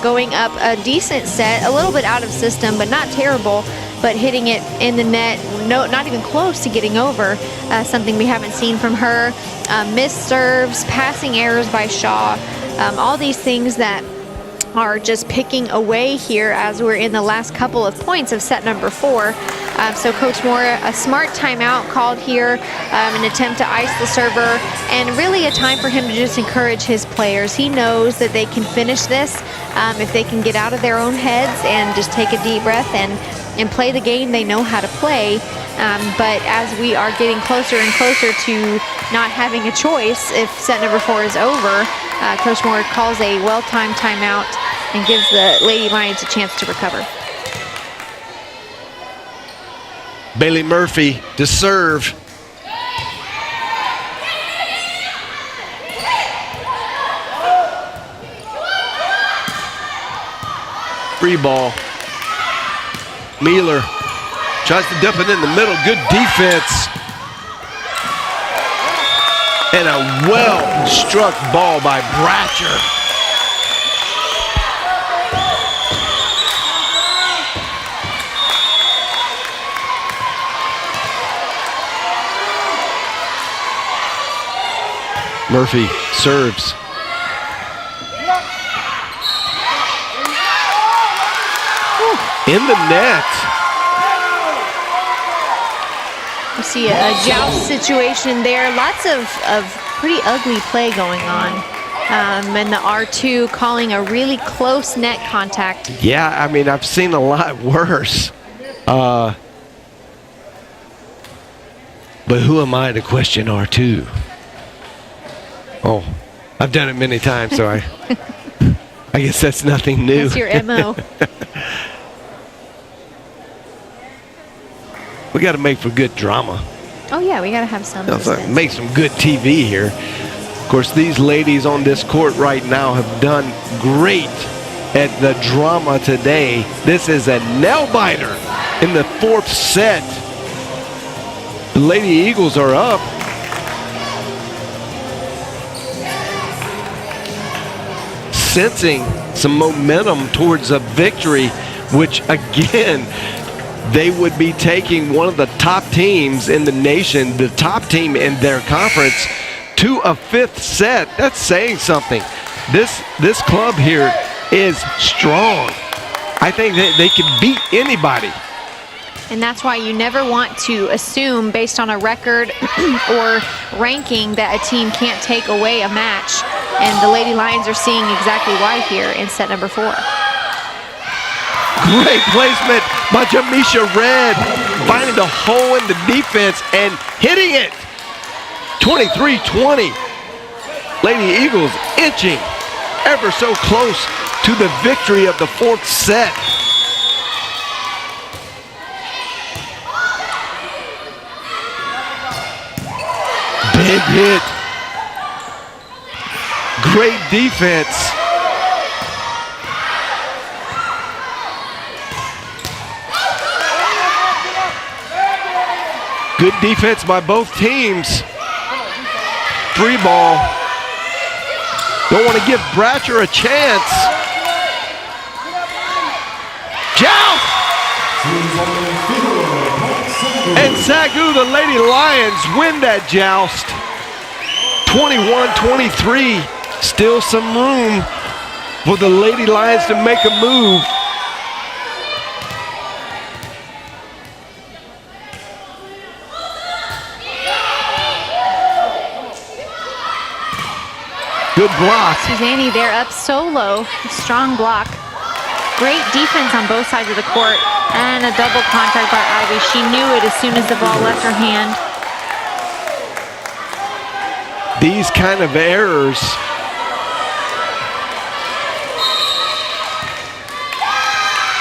going up a decent set, a little bit out of system, but not terrible, but hitting it in the net, not even close to getting over, something we haven't seen from her. Missed serves, passing errors by Shaw, all these things that are just picking away here as we're in the last couple of points of set number 4. So Coach Moore, a smart timeout called here, an attempt to ice the server, and really a time for him to just encourage his players. He knows that they can finish this if they can get out of their own heads and just take a deep breath and play the game they know how to play. But as we are getting closer and closer to not having a choice if set number 4 is over, Coach Moore calls a well-timed timeout and gives the Lady Lions a chance to recover. Bailey Murphy to serve. Free ball. Mealer tries to dump it in the middle. Good defense. And a well-struck ball by Bratcher. Murphy serves. In the net. You see a joust situation there. Lots of pretty ugly play going on. And the R2 calling a really close net contact. Yeah, I mean, I've seen a lot worse. But who am I to question R2? Oh, I've done it many times, so I guess that's nothing new. That's your MO. We got to make for good drama. Oh, yeah, we got to have some. Make some good TV here. Of course, these ladies on this court right now have done great at the drama today. This is a nail-biter in the 4th set. The Lady Eagles are up. Sensing some momentum towards a victory, which again, they would be taking one of the top teams in the nation, the top team in their conference, to a 5th set. That's saying something. This club here is strong. I think they can beat anybody. And that's why you never want to assume based on a record or ranking that a team can't take away a match. And the Lady Lions are seeing exactly why here in set number 4. Great placement by Jamisha Red, finding the hole in the defense and hitting it. 23-20. Lady Eagles inching ever so close to the victory of the 4th set. Big hit. Great defense. Good defense by both teams. 3 ball. Don't want to give Bratcher a chance. Joust! And SAGU, the Lady Lions, win that joust. 21-23. Still some room for the Lady Lions to make a move. Good block. Suzanne, they're up solo. Strong block. Great defense on both sides of the court. And a double contact by Ivy. She knew it as soon as the ball left her hand. These kind of errors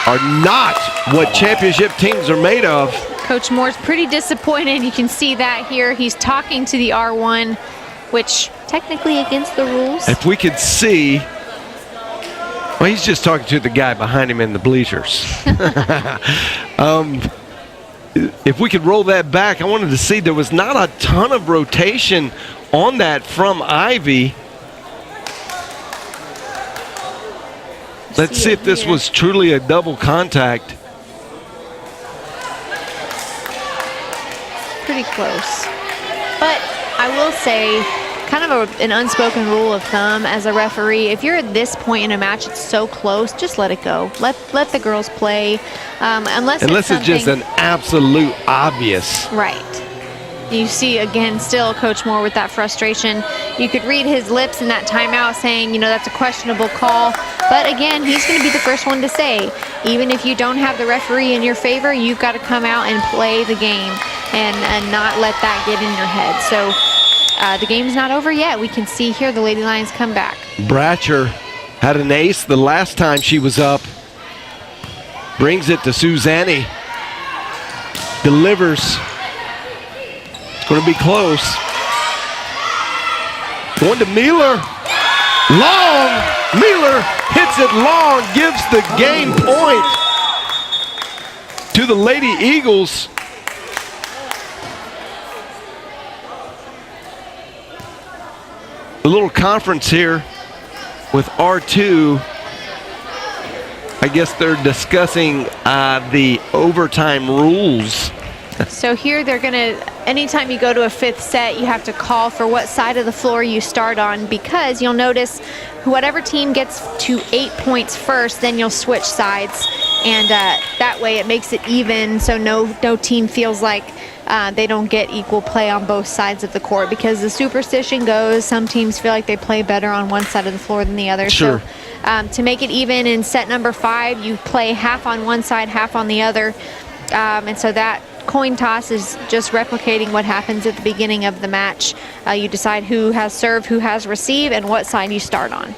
are not what championship teams are made of. Coach Moore's pretty disappointed. You can see that here. He's talking to the R1, which technically against the rules. If we could see, well, he's just talking to the guy behind him in the bleachers. If we could roll that back, I wanted to see there was not a ton of rotation on that from Ivy. Let's see if this was truly a double contact. Pretty close. But I will say, kind of an unspoken rule of thumb as a referee, if you're at this point in a match, it's so close, just let it go. Let the girls play. Unless it's just an absolute obvious. Right. You see, again, still Coach Moore with that frustration. You could read his lips in that timeout saying, you know, that's a questionable call. But again, he's going to be the first one to say, even if you don't have the referee in your favor, you've got to come out and play the game and not let that get in your head. So the game's not over yet. We can see here the Lady Lions come back. Bratcher had an ace the last time she was up. Brings it to Suzanne. Delivers. It's going to be close. Going to Mueller. Long. Mueller hits it long. Gives the game point to the Lady Eagles. A little conference here with R2. I guess they're discussing the overtime rules. So here they're going to, anytime you go to a 5th set, you have to call for what side of the floor you start on, because you'll notice whatever team gets to 8 points first, then you'll switch sides. And that way it makes it even, so no team feels like they don't get equal play on both sides of the court, because the superstition goes some teams feel like they play better on one side of the floor than the other. Sure. So to make it even in set number 5, you play half on one side, half on the other. And so that coin toss is just replicating what happens at the beginning of the match. You decide who has serve, who has receive, and what side you start on.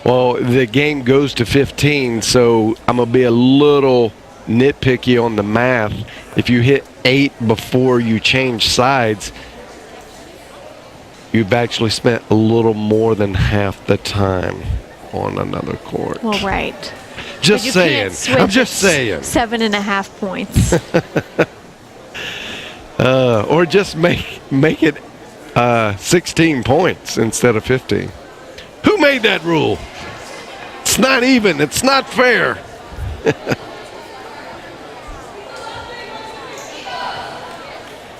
Well, the game goes to 15, so I'm going to be a little nitpicky on the math. If you hit 8 before you change sides, you've actually spent a little more than half the time on another court. Well, right. Just you saying. can't switch I'm just saying. 7.5 points. Or just make it 16 points instead of 15. Who made that rule? It's not even. It's not fair.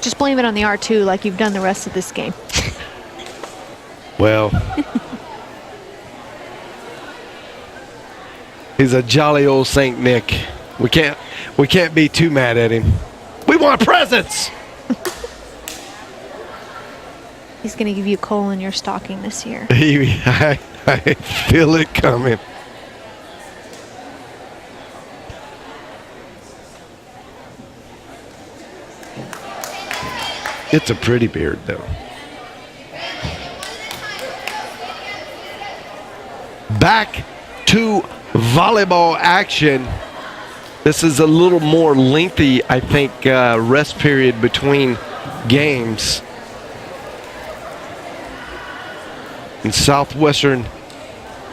Just blame it on the R2 like you've done the rest of this game. Well, he's a jolly old Saint Nick. We can't be too mad at him. We want presents. He's going to give you coal in your stocking this year. I feel it coming. It's a pretty beard, though. Back to volleyball action. This is a little more lengthy, I think, rest period between games. And Southwestern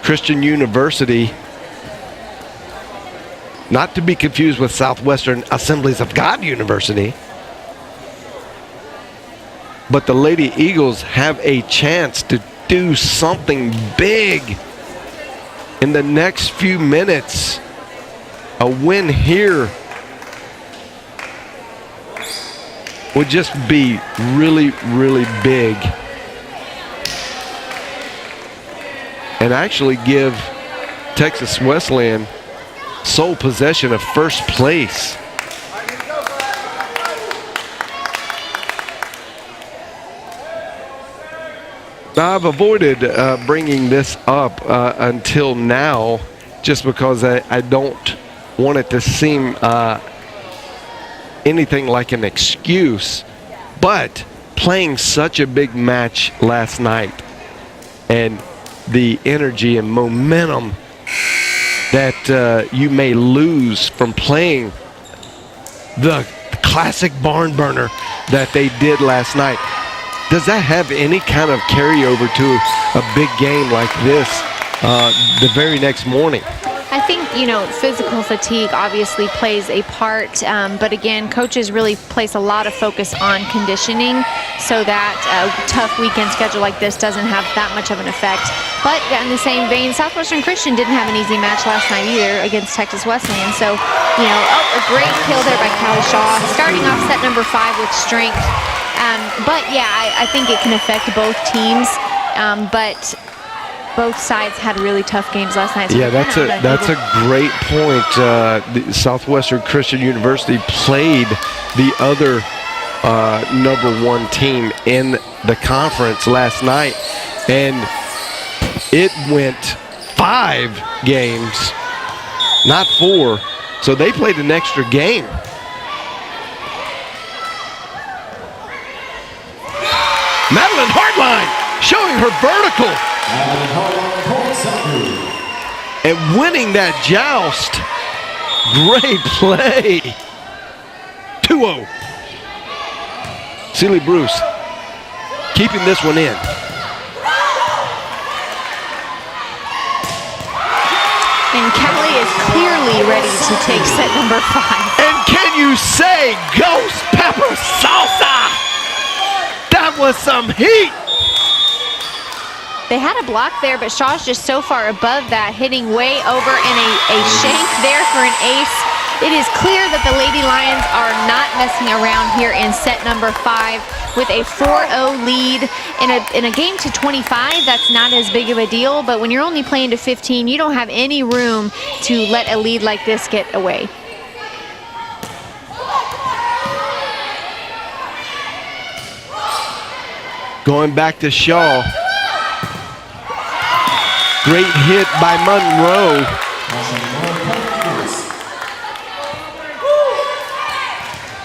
Christian University, not to be confused with Southwestern Assemblies of God University, but the Lady Eagles have a chance to do something big in the next few minutes. A win here would just be really, really big. And actually give Texas Wesleyan sole possession of first place. Now, I've avoided bringing this up until now just because I don't want it to seem anything like an excuse. But playing such a big match last night and the energy and momentum that you may lose from playing the classic barn burner that they did last night, does that have any kind of carryover to a big game like this the very next morning? I think, physical fatigue obviously plays a part, but again, coaches really place a lot of focus on conditioning so that a tough weekend schedule like this doesn't have that much of an effect. But in the same vein, Southwestern Christian didn't have an easy match last night either against Texas Wesleyan. So, a great kill there by Callie Shaw, starting off set number 5 with strength. But yeah, I think it can affect both teams, but both sides had really tough games last night. So yeah, that's a great point. The Southwestern Christian University played the other #1 team in the conference last night, and it went 5 games, not 4. So they played an extra game. Madeline Hardline showing her vertical. And winning that joust. Great play. 2-0. Sealy Bruce keeping this one in. And Callie is clearly ready to take set number 5. And can you say ghost pepper salsa? That was some heat. They had a block there, but Shaw's just so far above that, hitting way over, and a shank there for an ace. It is clear that the Lady Lions are not messing around here in set number 5 with a 4-0 lead. In a game to 25, that's not as big of a deal, but when you're only playing to 15, you don't have any room to let a lead like this get away. Going back to Shaw. Great hit by Monroe.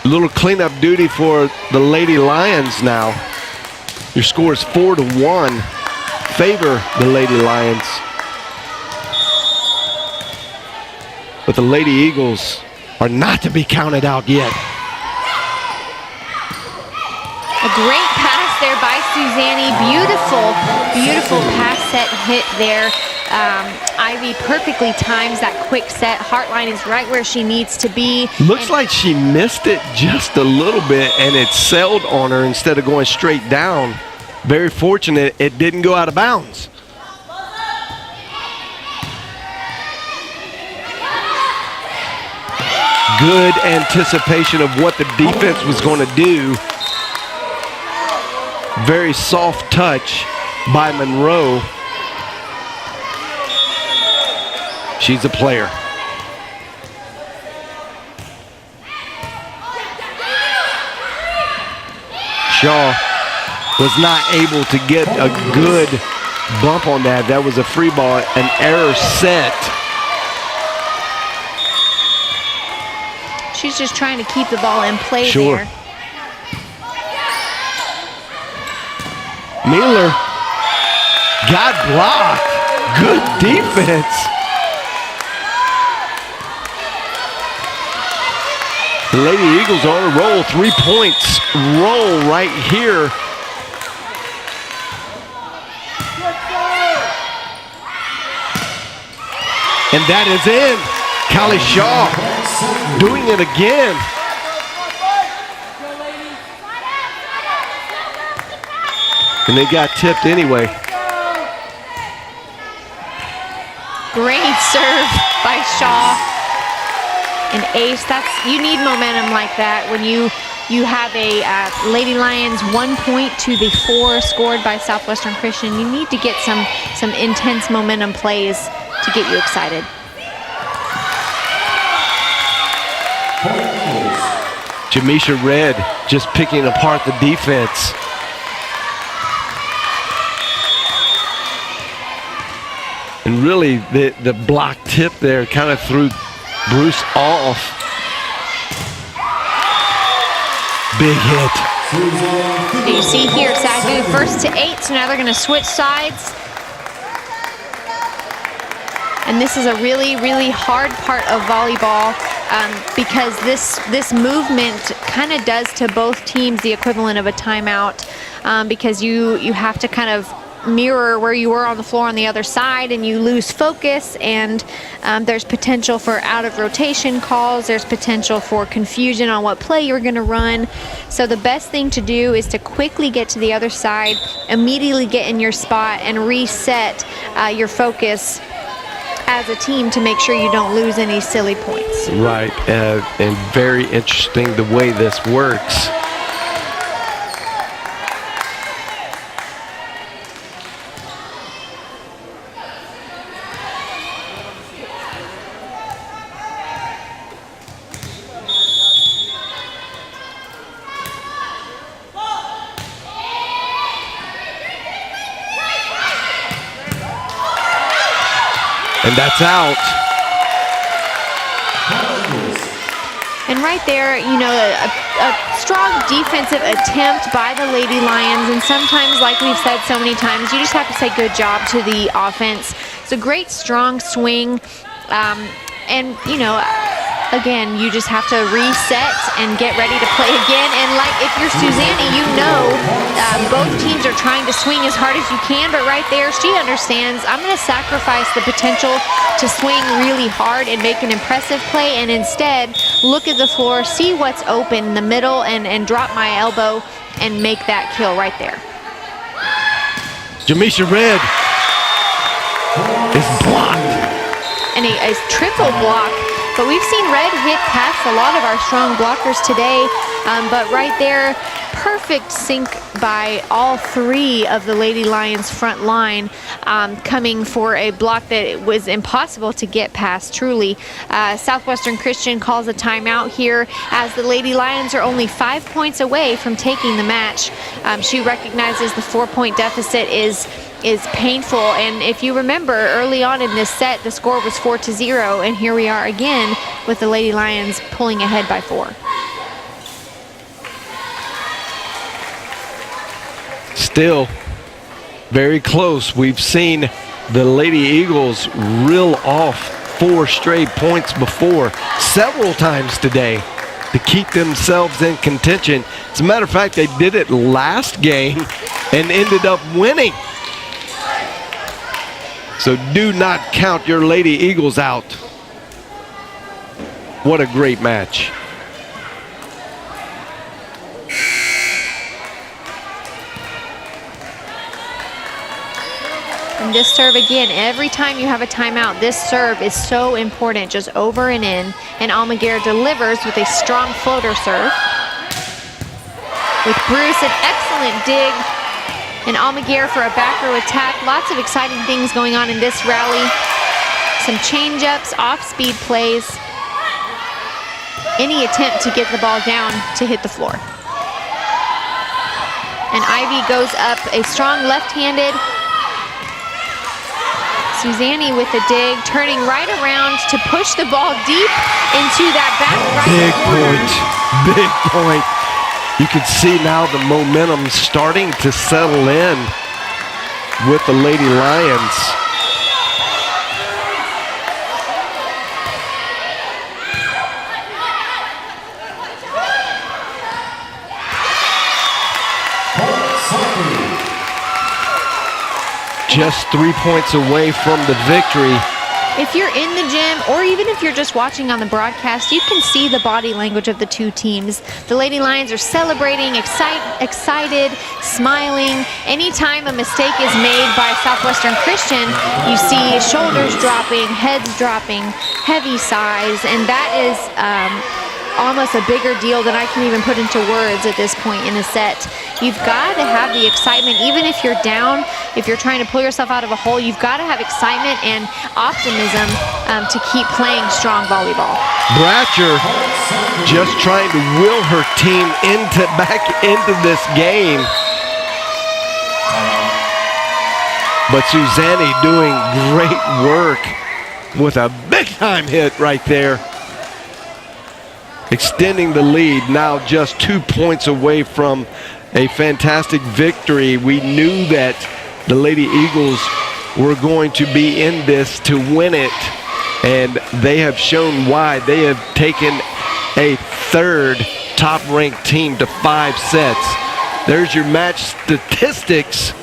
little cleanup duty for the Lady Lions now. Your score is 4-1. Favor the Lady Lions. But the Lady Eagles are not to be counted out yet. A great pass there by Suzanne. Beautiful, beautiful pass set hit there. Ivy perfectly times that quick set. Heartline is right where she needs to be. Looks like she missed it just a little bit and it sailed on her instead of going straight down. Very fortunate it didn't go out of bounds. Good anticipation of what the defense was going to do. Very soft touch by Monroe. She's a player. Shaw was not able to get a good bump on that. That was a free ball, an error set. She's just trying to keep the ball in play Sure. there. Mueller got blocked. Good defense. The Lady Eagles on a roll. 3 points roll right here. And that is in. Callie Shaw doing it again. And they got tipped anyway. Great serve by Shaw. An ace. You need momentum like that when you have a Lady Lions 1 point to the 4 scored by Southwestern Christian. You need to get some intense momentum plays to get you excited. Jamisha Red just picking apart the defense. And really, the block tip there kind of threw Bruce off. Big hit. You see here, SAGU first to 8, so now they're going to switch sides. And this is a really, really hard part of volleyball because this movement kind of does to both teams the equivalent of a timeout because you have to kind of mirror where you were on the floor on the other side, and you lose focus, and there's potential for out of rotation calls. There's potential for confusion on what play you're going to run. So the best thing to do is to quickly get to the other side, immediately get in your spot, and reset your focus as a team to make sure you don't lose any silly points. Right, and very interesting the way this works. And that's out. And right there, you know, a strong defensive attempt by the Lady Lions. And sometimes, like we've said so many times, you just have to say good job to the offense. It's a great, strong swing. And, you know, again, you just have to reset and get ready to play again. And like if you're Susanne, you know both teams are trying to swing as hard as you can, but right there she understands I'm going to sacrifice the potential to swing really hard and make an impressive play, and instead look at the floor, see what's open in the middle, and drop my elbow and make that kill right there. Jamisha Red is blocked. And a triple block. But we've seen Red hit past a lot of our strong blockers today. But right there, perfect sync by all 3 of the Lady Lions front line, coming for a block that it was impossible to get past, truly. Southwestern Christian calls a timeout here as the Lady Lions are only 5 points away from taking the match. She recognizes the 4-point deficit is painful, and if you remember early on in this set the score was 4-0, and here we are again with the Lady Lions pulling ahead by 4. still very close. We've seen the Lady Eagles reel off 4 straight points before, several times today, to keep themselves in contention. As a matter of fact, they did it last game and ended up winning. So do not count your Lady Eagles out. What a great match. And this serve again, every time you have a timeout, this serve is so important, just over and in. And Almaguer delivers with a strong floater serve. With Bruce, an excellent dig. And Almaguer for a back row attack. Lots of exciting things going on in this rally. Some change-ups, off-speed plays. Any attempt to get the ball down to hit the floor. And Ivy goes up a strong left-handed. Susanni with the dig, turning right around to push the ball deep into that back right corner. Big point. You can see now the momentum starting to settle in with the Lady Lions. Just 3 points away from the victory. If you're in the gym, or even if you're just watching on the broadcast, you can see the body language of the two teams. The Lady Lions are celebrating, excited, smiling. Anytime a mistake is made by Southwestern Christian, you see shoulders dropping, heads dropping, heavy sighs, and that is almost a bigger deal than I can even put into words at this point in the set. You've got to have the excitement, even if you're down, if you're trying to pull yourself out of a hole, you've got to have excitement and optimism to keep playing strong volleyball. Bratcher just trying to will her team back into this game. But Susanni doing great work with a big-time hit right there. Extending the lead, now just 2 points away from a fantastic victory. We knew that the Lady Eagles were going to be in this to win it, and they have shown why. They have taken a third top-ranked team to 5 sets. There's your match statistics.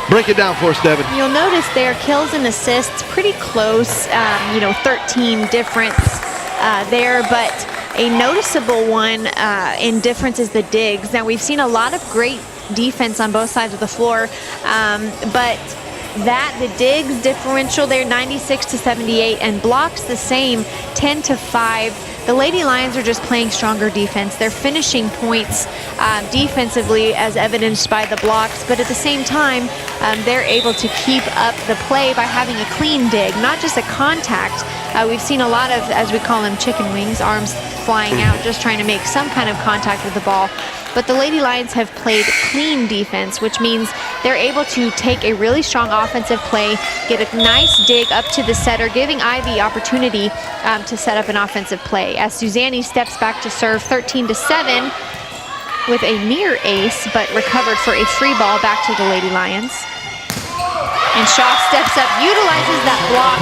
Break it down for us, Devin. You'll notice their kills and assists pretty close, 13 difference there, but a noticeable one in difference is the digs. Now, we've seen a lot of great defense on both sides of the floor, but the digs differential there, 96-78, and blocks the same, 10-5. The Lady Lions are just playing stronger defense. They're finishing points defensively, as evidenced by the blocks, but at the same time, they're able to keep up the play by having a clean dig, not just a contact. We've seen a lot of, as we call them, chicken wings, arms flying out, just trying to make some kind of contact with the ball. But the Lady Lions have played clean defense, which means they're able to take a really strong offensive play, get a nice dig up to the setter, giving Ivy opportunity to set up an offensive play. As Susanni steps back to serve 13-7 with a near ace, but recovered for a free ball back to the Lady Lions. And Shaw steps up, utilizes that block.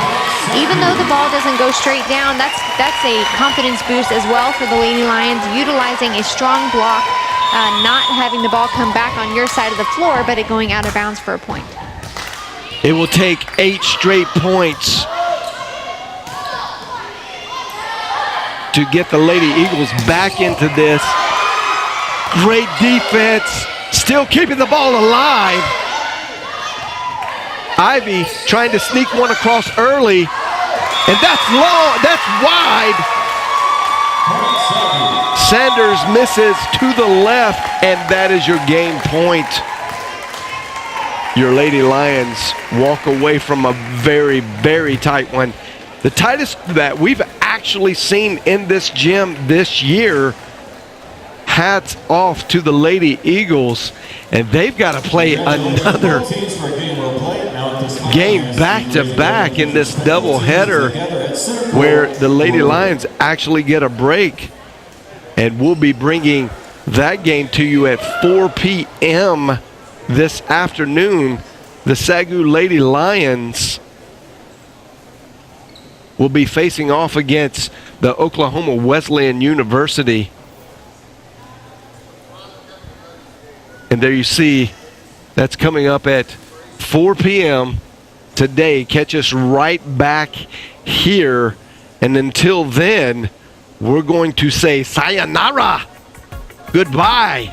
Even though the ball doesn't go straight down, that's a confidence boost as well for the Lady Lions, utilizing a strong block, not having the ball come back on your side of the floor, but it going out of bounds for a point. It will take 8 straight points to get the Lady Eagles back into this. Great defense, still keeping the ball alive. Ivy trying to sneak one across early, and that's long, that's wide. Sanders misses to the left, and that is your game point. Your Lady Lions walk away from a very, very tight one. The tightest that we've actually seen in this gym this year. Hats off to the Lady Eagles, and they've got to play another game back-to-back in this doubleheader where the Lady Lions actually get a break, and we'll be bringing that game to you at 4 p.m. this afternoon. The SAGU Lady Lions will be facing off against the Oklahoma Wesleyan University. And there you see, that's coming up at 4 p.m. today. Catch us right back here. And until then, we're going to say sayonara. Goodbye.